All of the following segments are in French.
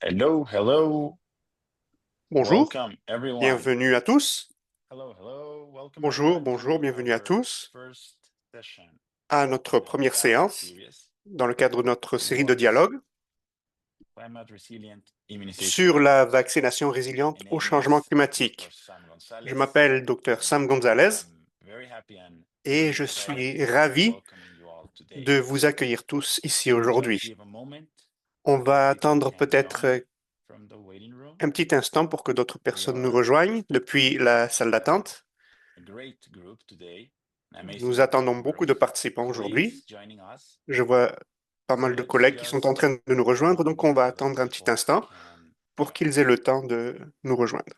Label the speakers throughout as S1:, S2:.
S1: Hello, hello,
S2: Bonjour,
S1: welcome everyone.
S2: bienvenue à tous.
S1: Hello, hello, welcome
S2: Bonjour,
S1: everyone
S2: bonjour,
S1: to
S2: bienvenue à
S1: our
S2: tous
S1: first session
S2: à notre
S1: of
S2: première
S1: dialogue
S2: séance
S1: series
S2: dans le cadre de notre
S1: in
S2: série de
S1: what's
S2: dialogue
S1: climate resilient immunization.
S2: sur la vaccination résiliente
S1: My
S2: au
S1: name
S2: changement
S1: is Dr.
S2: climatique.
S1: Sam
S2: Je
S1: Gonzalez,
S2: m'appelle Dr. Sam
S1: and
S2: Gonzalez
S1: I'm very happy and
S2: et
S1: very
S2: je
S1: excited
S2: suis ravi
S1: welcoming you all today.
S2: de vous accueillir tous ici
S1: We'll just
S2: aujourd'hui.
S1: give a moment
S2: On
S1: so
S2: va
S1: people
S2: attendre
S1: can
S2: peut-être
S1: join from the waiting room.
S2: un petit instant pour que d'autres
S1: We
S2: personnes nous
S1: are
S2: rejoignent depuis
S1: expecting
S2: la salle d'attente.
S1: a great group today, an
S2: Nous
S1: amazing
S2: attendons
S1: number
S2: beaucoup
S1: of
S2: de participants aujourd'hui.
S1: colleagues joining us.
S2: Je vois pas
S1: So
S2: mal de
S1: let's
S2: collègues qui sont en
S1: just
S2: train de nous
S1: give a
S2: rejoindre, donc
S1: moment
S2: on va
S1: so that
S2: attendre un petit
S1: people
S2: instant
S1: can
S2: pour
S1: join.
S2: qu'ils aient le temps de nous rejoindre.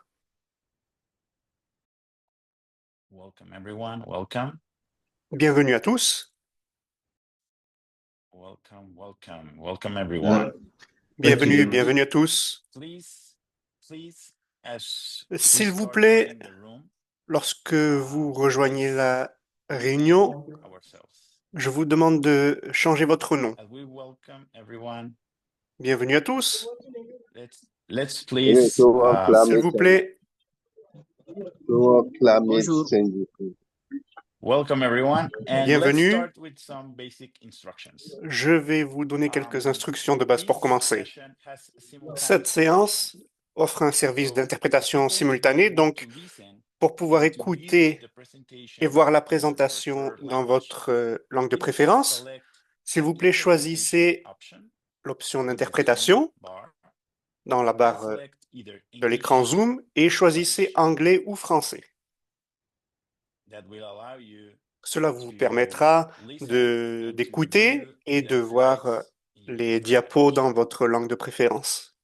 S1: Welcome everyone. Welcome.
S2: Bienvenue à tous.
S1: Welcome, welcome, welcome
S3: Uh,
S1: everyone.
S3: Thank
S2: Bienvenue,
S3: you.
S2: bienvenue à tous.
S1: Please, please, as we
S2: S'il vous
S1: start
S2: plaît,
S1: getting the room,
S2: lorsque vous rejoignez
S1: please
S2: la
S1: rename
S2: réunion,
S1: ourselves.
S2: je vous demande de changer votre nom.
S1: As we welcome everyone,
S2: Bienvenue à tous.
S1: let's
S3: Oui,
S1: please
S2: S'il vous plaît,
S3: Bonjour.
S1: welcome everyone, and let's
S2: bienvenue.
S1: start with some basic instructions.
S2: Je vais vous donner quelques instructions de base pour
S1: This
S2: commencer.
S1: session has
S2: Cette
S1: simultaneous translation.
S2: séance offre un service
S1: So
S2: d'interprétation
S1: people who
S2: simultanée,
S1: want to
S2: donc
S1: listen
S2: pour pouvoir
S1: and to view
S2: écouter
S1: the
S2: et
S1: presentation
S2: voir la
S1: in your
S2: présentation
S1: preferred
S2: dans
S1: language,
S2: votre langue de
S1: please
S2: préférence,
S1: select
S2: s'il
S1: the
S2: vous plaît,
S1: interpretation
S2: choisissez
S1: option
S2: l'option
S1: with the Zoom
S2: d'interprétation
S1: bar
S2: dans la
S1: and
S2: barre
S1: select either
S2: de l'écran
S1: English
S2: Zoom et
S1: or
S2: choisissez
S1: Spanish.
S2: anglais ou français.
S1: That will allow you
S2: Cela vous
S1: to
S2: permettra
S1: listen and to
S2: d'écouter
S1: view
S2: et
S1: the
S2: de voir
S1: slides in your
S2: les
S1: preferred
S2: diapos
S1: language.
S2: dans votre langue de préférence.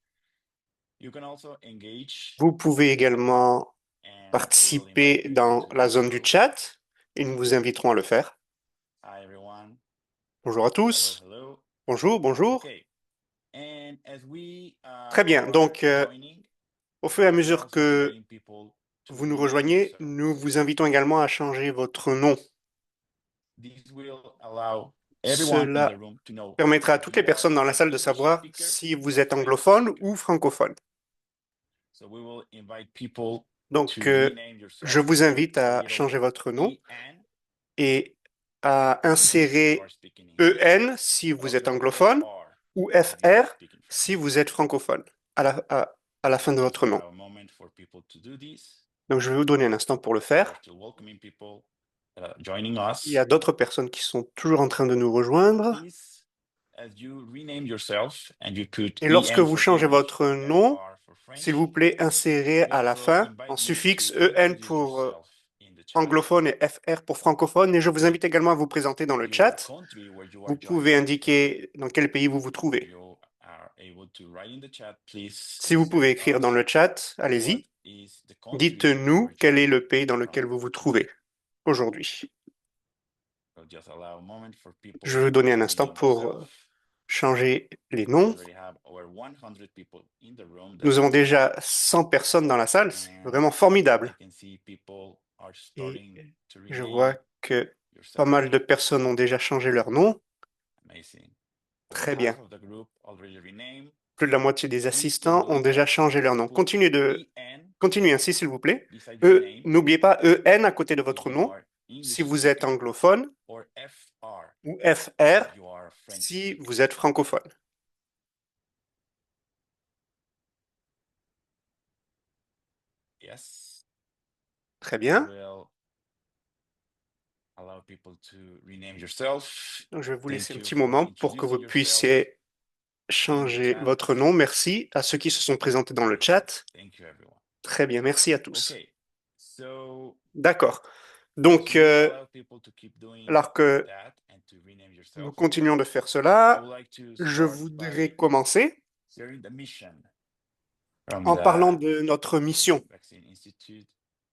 S1: You can also engage
S2: Vous pouvez
S1: in the chat
S2: également
S1: and we will invite
S2: participer
S1: people
S2: dans
S1: to
S2: la
S1: do
S2: zone du
S1: so.
S2: chat et nous vous inviterons à le faire.
S1: Hi everyone.
S2: Bonjour à
S1: Hello,
S2: tous.
S1: hello.
S2: Bonjour, bonjour.
S1: Okay. And as we
S2: Très bien.
S1: are
S2: Donc,
S1: joining,
S2: au fur et à
S1: we're
S2: mesure
S1: also
S2: que
S1: inviting people to
S2: vous nous
S1: rename
S2: rejoignez, nous
S1: themselves.
S2: vous invitons également à changer votre nom.
S1: This will allow everyone in the
S2: Cela
S1: room to know
S2: permettra à
S1: if
S2: toutes les
S1: you are
S2: personnes dans la
S1: an
S2: salle de
S1: English
S2: savoir
S1: speaker
S2: si vous
S1: or
S2: êtes
S1: Chinese
S2: anglophone
S1: speaker.
S2: ou francophone.
S1: So we will invite people
S2: Donc,
S1: to rename
S2: je
S1: yourself
S2: vous invite
S1: with a
S2: à
S1: little
S2: changer votre nom
S1: EN
S2: et à
S1: if you are
S2: insérer
S1: speaking English
S2: EN si
S1: or
S2: vous êtes
S1: little
S2: anglophone
S1: FR
S2: ou
S1: if you are
S2: FR
S1: speaking
S2: si
S1: French.
S2: vous êtes francophone à la fin de
S1: Just
S2: votre nom.
S1: allow a moment for people to do this.
S2: Donc, je vais vous donner un instant pour le
S1: We are
S2: faire.
S1: still welcoming people joining
S2: Il y a
S1: us.
S2: d'autres personnes qui sont toujours en train de nous rejoindre.
S1: Please, as you rename yourself and you put
S2: Et lorsque
S1: EN
S2: vous
S1: for
S2: changez
S1: English
S2: votre
S1: or
S2: nom,
S1: FR for
S2: s'il vous
S1: French,
S2: plaît, insérez
S1: we
S2: à la
S1: also
S2: fin en
S1: invite you to
S2: suffixe EN
S1: introduce
S2: pour
S1: yourself in the chat
S2: anglophone et FR pour francophone. Et je vous
S1: with
S2: invite également à vous présenter dans le
S1: your
S2: chat.
S1: country where you are
S2: Vous pouvez
S1: joining.
S2: indiquer dans quel pays vous vous
S1: If
S2: trouvez.
S1: you are able to write in the chat, please
S2: Si vous pouvez
S1: tell
S2: écrire dans
S1: us
S2: le chat,
S1: what
S2: allez-y.
S1: is the country you
S2: Dites-nous
S1: are
S2: quel est
S1: joining
S2: le pays dans lequel
S1: from.
S2: vous vous trouvez aujourd'hui.
S1: So just allow a moment for
S2: Je
S1: people
S2: vais vous donner
S1: to
S2: un instant
S1: rename
S2: pour
S1: themselves.
S2: changer les
S1: We
S2: noms.
S1: already have over 100 people in the room.
S2: Nous
S1: That's
S2: avons
S1: awesome.
S2: déjà 100 personnes dans la salle. C'est
S1: And
S2: vraiment
S1: I
S2: formidable.
S1: can see people are
S2: Et
S1: starting to
S2: je
S1: rename
S2: vois que pas
S1: yourself.
S2: mal de personnes ont déjà changé leur nom.
S1: Amazing. Over
S2: Très bien.
S1: half of the group already renamed.
S2: Plus de la moitié des
S1: Please don't
S2: assistants
S1: do
S2: ont
S1: this
S2: déjà
S1: alone.
S2: changé leur nom.
S1: Put EN
S2: Continuez ainsi, s'il vous plaît.
S1: beside your name
S2: N'oubliez pas EN à côté de
S1: if
S2: votre
S1: you
S2: nom
S1: are
S2: si
S1: English
S2: vous êtes
S1: speaker
S2: anglophone
S1: or FR
S2: ou FR
S1: if you are French
S2: si
S1: speaker.
S2: vous êtes francophone.
S1: Yes.
S2: Très
S1: We
S2: bien.
S1: will allow people to rename yourself.
S2: Donc, je vais vous laisser
S1: Thank
S2: un
S1: you
S2: petit
S1: for
S2: moment pour que vous
S1: introducing yourself
S2: puissiez
S1: in the
S2: changer
S1: chat.
S2: votre nom. Merci à ceux qui se sont présentés dans le chat.
S1: Thank you, everyone.
S2: Très bien, merci à tous.
S1: Okay, so
S2: D'accord.
S1: as
S2: Donc,
S1: we allow people to keep doing
S2: alors que
S1: that and to rename
S2: nous
S1: yourself,
S2: continuons de faire
S1: I
S2: cela,
S1: would like to
S2: je
S1: start
S2: voudrais
S1: by
S2: commencer
S1: sharing the mission from
S2: en parlant
S1: the
S2: de notre mission
S1: Vaccine Institute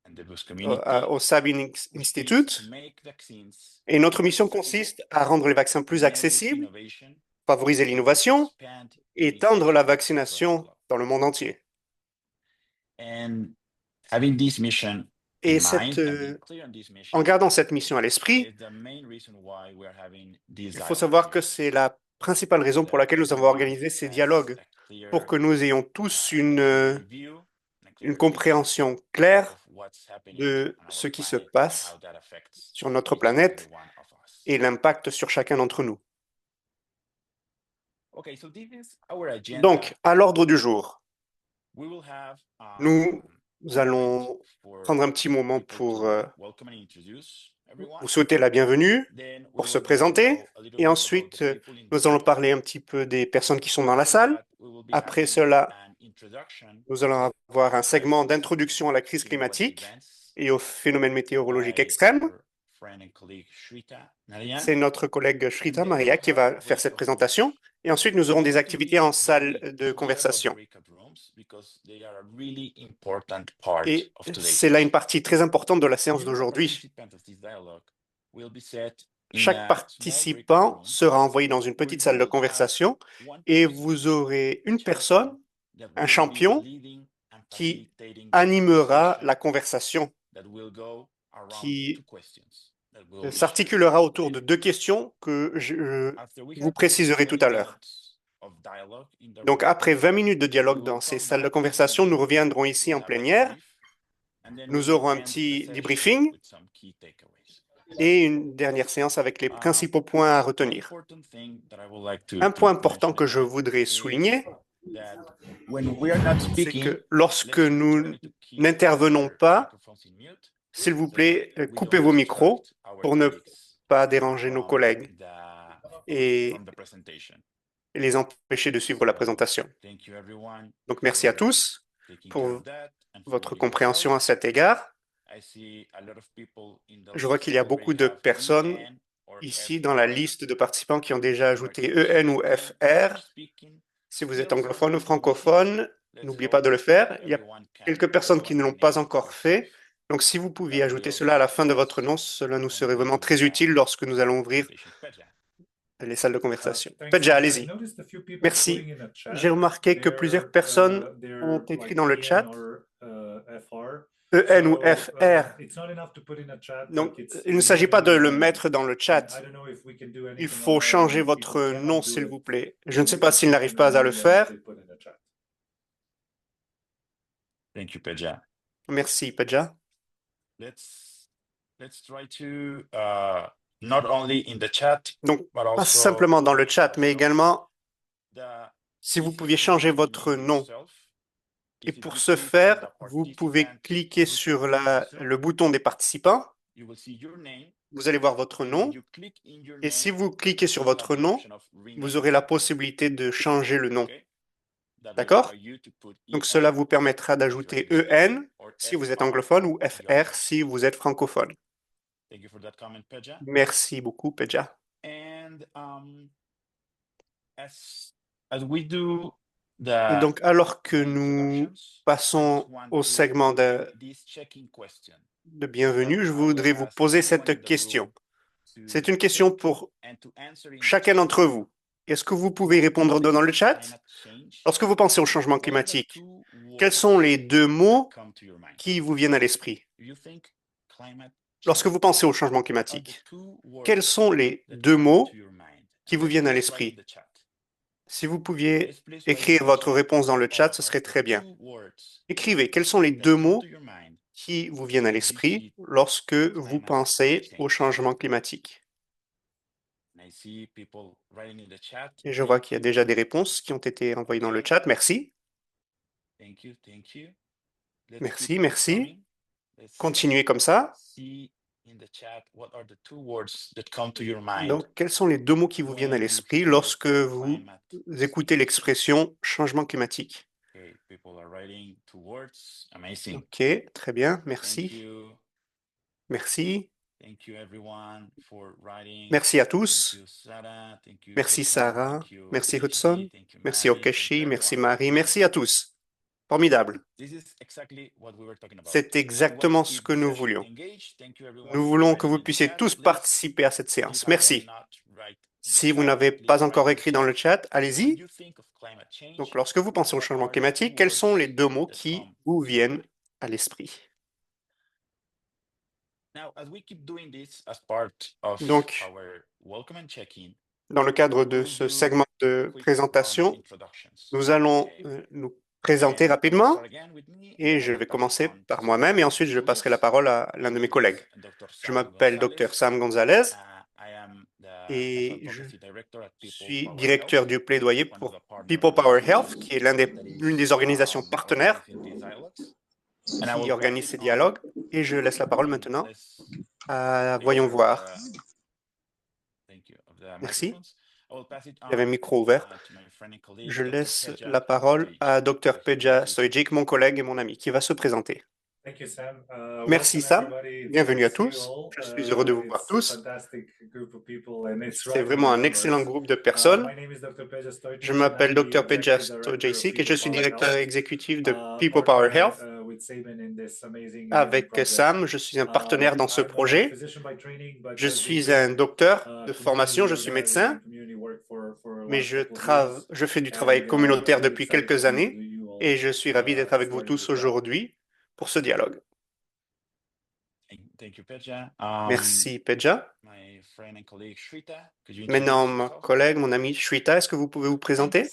S1: and the Boost community,
S2: au Sabin
S1: which is to
S2: Institute.
S1: make vaccines
S2: Et notre
S1: more
S2: mission
S1: accessible,
S2: consiste à rendre les vaccins plus
S1: enable
S2: accessibles,
S1: innovation,
S2: favoriser
S1: and
S2: l'innovation
S1: expand
S2: et étendre la
S1: immunization across the
S2: vaccination
S1: globe.
S2: dans le monde entier.
S1: And having this mission in
S2: Et
S1: mind and being clear on this
S2: en
S1: mission
S2: gardant cette mission à l'esprit,
S1: is the main reason why we're having this
S2: il faut
S1: dialogue
S2: savoir que
S1: here.
S2: c'est la principale raison pour laquelle nous avons organisé ces dialogues, pour que nous ayons tous une compréhension claire de ce qui se passe sur notre planète et l'impact sur chacun d'entre nous. Donc, à l'ordre du jour, nous allons prendre un petit moment pour vous souhaiter la bienvenue, pour se présenter, et ensuite nous allons parler un petit peu des personnes qui sont dans la salle. Après cela, nous allons avoir un segment d'introduction à la crise climatique et aux phénomènes météorologiques extrêmes. C'est notre collègue Shrita Maria qui va faire cette présentation. Et ensuite, nous aurons des activités en salle de conversation. Et c'est là une partie très importante de la séance d'aujourd'hui. Chaque participant sera envoyé dans une petite salle de conversation et vous aurez une personne, un champion, qui animera la conversation, qui s'articulera autour de deux questions que je vous préciserai tout à l'heure. Donc, après 20 minutes de dialogue dans ces salles de conversation, nous reviendrons ici en plénière. Nous aurons un petit debriefing et une dernière séance avec les principaux points à retenir. Un point important que je voudrais souligner, c'est que lorsque nous n'intervenons pas, s'il vous plaît, coupez vos micros pour ne pas déranger nos collègues et les empêcher de suivre la présentation. Donc, merci à tous pour votre compréhension à cet égard. Je vois qu'il y a beaucoup de personnes ici dans la liste de participants qui ont déjà ajouté EN ou FR. Si vous êtes anglophone ou francophone, n'oubliez pas de le faire. Il y a quelques personnes qui ne l'ont pas encore fait. Donc, si vous pouviez ajouter cela à la fin de votre nom, cela nous serait vraiment très utile lorsque nous allons ouvrir les salles de conversation. Pedja, allez-y. Merci. J'ai remarqué que plusieurs personnes ont écrit dans le chat EN ou FR. Donc, il ne s'agit pas de le mettre dans le chat. Il faut changer votre nom, s'il vous plaît. Je ne sais pas s'il n'arrive pas à le faire.
S1: Thank you, Pedja.
S2: Merci, Pedja.
S1: Let's try to not only in the chat,
S2: Donc,
S1: but
S2: pas
S1: also
S2: simplement dans le chat, mais également, si vous pouviez changer votre nom. Et pour ce faire, vous pouvez cliquer sur le bouton des participants. Vous allez voir votre nom. Et si vous cliquez sur votre nom, vous aurez la possibilité de changer le nom. D'accord? Donc, cela vous permettra d'ajouter EN si vous êtes anglophone ou FR si vous êtes francophone. Merci beaucoup, Pedja. Et donc, alors que nous passons au segment de bienvenue, je voudrais vous poser cette question. C'est une question pour chacun d'entre vous. Est-ce que vous pouvez répondre dans le chat? Lorsque vous pensez au changement climatique, quels sont les deux mots qui vous viennent à l'esprit? Lorsque vous pensez au changement climatique, quels sont les deux mots qui vous viennent à l'esprit? Si vous pouviez écrire votre réponse dans le chat, ce serait très bien. Écrivez, quels sont les deux mots qui vous viennent à l'esprit lorsque vous pensez au changement climatique? Et je vois qu'il y a déjà des réponses qui ont été envoyées dans le chat. Merci. Merci, merci. Continuez comme ça. Donc, quels sont les deux mots qui vous viennent à l'esprit lorsque vous écoutez l'expression changement climatique? Ok, très bien, merci. Merci. Merci à tous. Merci Sarah. Merci Hudson. Merci Okeshi. Merci Marie. Merci à tous. Formidable. C'est exactement ce que nous voulions. Nous voulons que vous puissiez tous participer à cette séance. Merci. Si vous n'avez pas encore écrit dans le chat, allez-y. Donc, lorsque vous pensez au changement climatique, quels sont les deux mots qui vous viennent à l'esprit? Donc, Dans le cadre de ce segment de présentation, nous allons nous présenter rapidement et je vais commencer par moi-même et ensuite je passerai la parole à l'un de mes collègues. Je m'appelle Dr. Sam Gonzalez et je suis directeur du plaidoyer pour People Power Health, qui est l'une des organisations partenaires qui organise ces dialogues. Et je laisse la parole maintenant à Voyons voir. Merci. Il y avait un micro ouvert. Je laisse la parole à Dr. Peja Stojic, mon collègue et mon ami, qui va se présenter. Merci Sam, bienvenue à tous. Je suis heureux de vous voir tous. C'est vraiment un excellent groupe de personnes. Je m'appelle Dr. Peja Stojic et je suis directeur exécutif de People Power Health. Avec Sam, je suis un partenaire dans ce projet. Je suis un docteur de formation, je suis médecin, mais je fais du travail communautaire depuis quelques années et je suis ravi d'être avec vous tous aujourd'hui pour ce dialogue. Merci, Peja. Maintenant, ma collègue, mon ami Shweta, est-ce que vous pouvez vous présenter?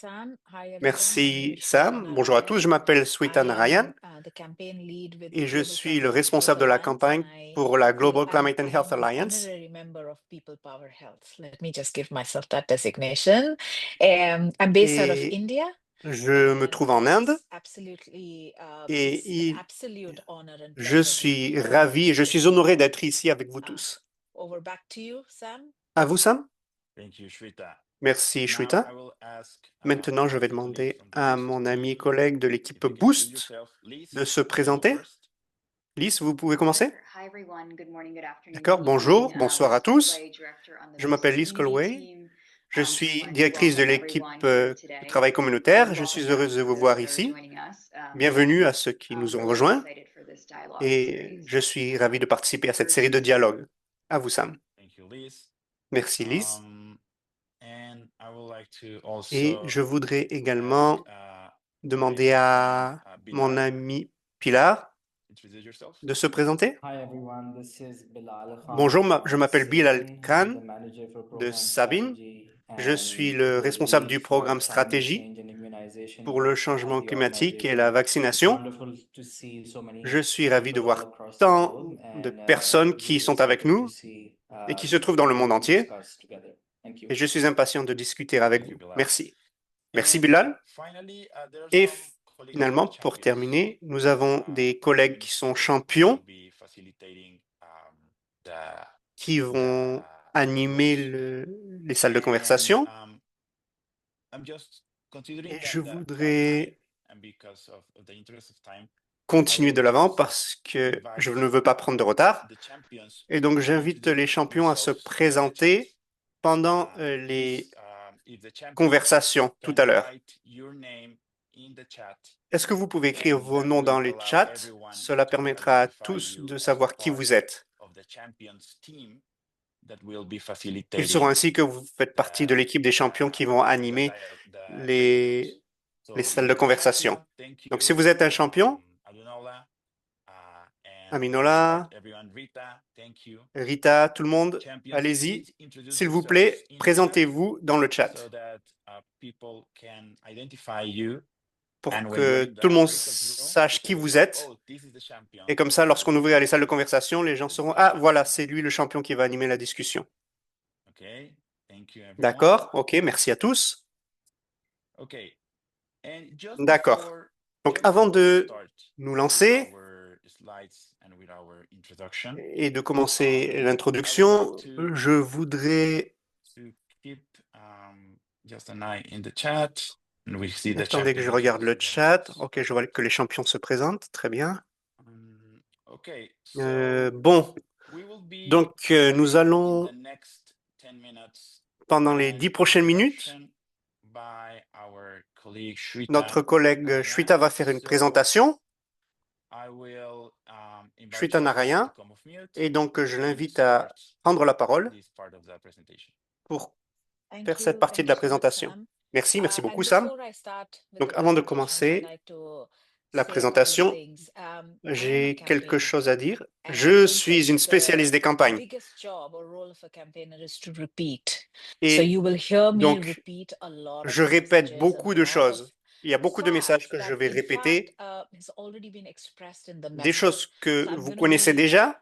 S2: Merci, Sam. Bonjour à tous, je m'appelle Shweta Narayan et je suis le responsable de la campagne pour la Global Climate and Health Alliance. Et je me trouve en Inde et je suis ravi et je suis honoré d'être ici avec vous tous. À vous, Sam. Merci, Shweta. Maintenant, je vais demander à mon ami et collègue de l'équipe Boost de se présenter. Lise, vous pouvez commencer? D'accord, bonjour, bonsoir à tous. Je m'appelle Lise Colway. Je suis directrice de l'équipe de travail communautaire. Je suis heureuse de vous voir ici. Bienvenue à ceux qui nous ont rejoints. Et je suis ravi de participer à cette série de dialogues. À vous, Sam. Merci, Lise. Et je voudrais également demander à mon ami Pilar de se présenter. Bonjour, je m'appelle Bilal Khan de Sabine. Je suis le responsable du programme stratégie pour le changement climatique et la vaccination. Je suis ravi de voir tant de personnes qui sont avec nous et qui se trouvent dans le monde entier. Et je suis impatient de discuter avec vous. Merci. Merci, Bilal. Et finalement, pour terminer, nous avons des collègues qui sont champions qui vont animer les salles de conversation. Et je voudrais continuer de l'avant parce que je ne veux pas prendre de retard. Et donc, j'invite les champions à se présenter pendant les conversations tout à l'heure. Est-ce que vous pouvez écrire vos noms dans les chats? Cela permettra à tous de savoir qui vous êtes. Ils sauront ainsi que vous faites partie de l'équipe des champions qui vont animer les salles de conversation. Donc, si vous êtes un champion, Aminola, Rita, tout le monde, allez-y. S'il vous plaît, présentez-vous dans le chat pour que tout le monde sache qui vous êtes. Et comme ça, lorsqu'on ouvrira les salles de conversation, les gens sauront, ah, voilà, c'est lui le champion qui va animer la discussion. D'accord, ok, merci à tous. D'accord. Donc, avant de nous lancer et de commencer l'introduction, je voudrais... Attendez que je regarde le chat. Ok, je vois que les champions se présentent. Très bien. Bon, donc nous allons, pendant les 10 prochaines minutes, notre collègue Shweta va faire une présentation. Shweta Narayan. Et donc, je l'invite à prendre la parole pour faire cette partie de la présentation. Merci beaucoup, Sam. Donc, avant de commencer, la présentation, j'ai quelque chose à dire.
S3: And I
S2: Je
S3: think
S2: suis une spécialiste des campagnes.
S3: biggest job or role of a campaigner is to repeat. So
S2: Et
S3: you will hear me
S2: donc,
S3: repeat a lot of
S2: je répète
S3: messages
S2: beaucoup
S3: and a
S2: de
S3: lot of
S2: choses. Il y a beaucoup de messages
S3: facts
S2: que je
S3: that
S2: vais
S3: in
S2: répéter,
S3: fact has already been expressed in the
S2: des
S3: message.
S2: choses que
S3: So I'm
S2: vous
S3: going to
S2: connaissez
S3: be
S2: déjà,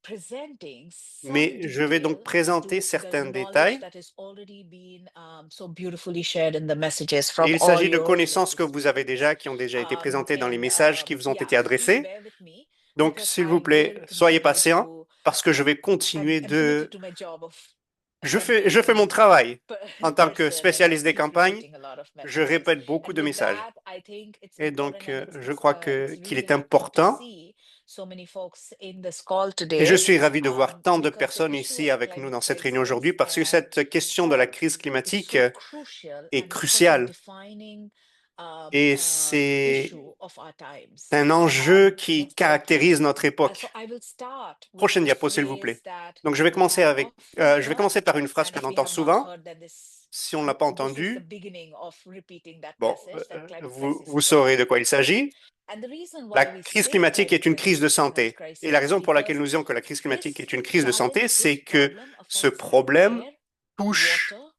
S3: presenting some
S2: mais je vais donc
S3: detail
S2: présenter
S3: to the
S2: certains
S3: knowledge
S2: détails.
S3: that has already been so beautifully shared in the messages
S2: Et
S3: from
S2: il
S3: all
S2: s'agit de
S3: your
S2: connaissances que vous
S3: representatives.
S2: avez déjà, qui ont déjà été présentées dans les
S3: And
S2: messages qui vous ont
S3: yeah,
S2: été
S3: so please
S2: adressés.
S3: bear with me
S2: Donc,
S3: because
S2: s'il
S3: I
S2: vous plaît,
S3: will
S2: soyez
S3: continue
S2: patients
S3: to
S2: parce que je vais continuer
S3: I'm committed
S2: de...
S3: to my job of a
S2: Je fais mon
S3: campaign
S2: travail. En tant que
S3: person, and I
S2: spécialiste des
S3: keep
S2: campagnes,
S3: repeating a lot of
S2: je
S3: messages.
S2: répète beaucoup
S3: And
S2: de
S3: with
S2: messages.
S3: that, I think it's
S2: Et
S3: important
S2: donc,
S3: and
S2: je crois
S3: it's
S2: qu'il
S3: really
S2: est
S3: heartening to
S2: important
S3: see so many folks in this call
S2: et je
S3: today
S2: suis ravi de voir tant de
S3: because the
S2: personnes
S3: issue
S2: ici
S3: of
S2: avec nous
S3: climate
S2: dans cette réunion
S3: crisis
S2: aujourd'hui parce que cette question de la
S3: health
S2: crise
S3: is
S2: climatique
S3: so crucial
S2: est
S3: and it's such a
S2: cruciale
S3: defining
S2: et c'est
S3: issue of our times.
S2: un enjeu qui
S3: Next slide,
S2: caractérise
S3: please.
S2: notre
S3: So
S2: époque.
S3: I will start with
S2: Prochaine
S3: a
S2: diapo, s'il vous
S3: phrase
S2: plaît.
S3: that
S2: Donc, je vais
S3: we have
S2: commencer avec,
S3: often
S2: je vais
S3: heard,
S2: commencer par une phrase
S3: and
S2: qu'on
S3: if we
S2: entend
S3: have not
S2: souvent.
S3: heard that
S2: Si on ne l'a pas
S3: this is the
S2: entendu,
S3: beginning of repeating that
S2: bon,
S3: message that climate
S2: vous,
S3: crisis
S2: vous
S3: is a
S2: saurez de
S3: health
S2: quoi il
S3: crisis.
S2: s'agit.
S3: And the reason
S2: La
S3: why we
S2: crise
S3: say
S2: climatique est
S3: climate
S2: une crise de
S3: crisis is a health
S2: santé.
S3: crisis
S2: Et la
S3: is
S2: raison pour laquelle
S3: because
S2: nous disons que la crise climatique
S3: this
S2: est une crise de santé,
S3: challenge,
S2: c'est
S3: this
S2: que
S3: problem
S2: ce
S3: affects
S2: problème
S3: air,
S2: touche
S3: water,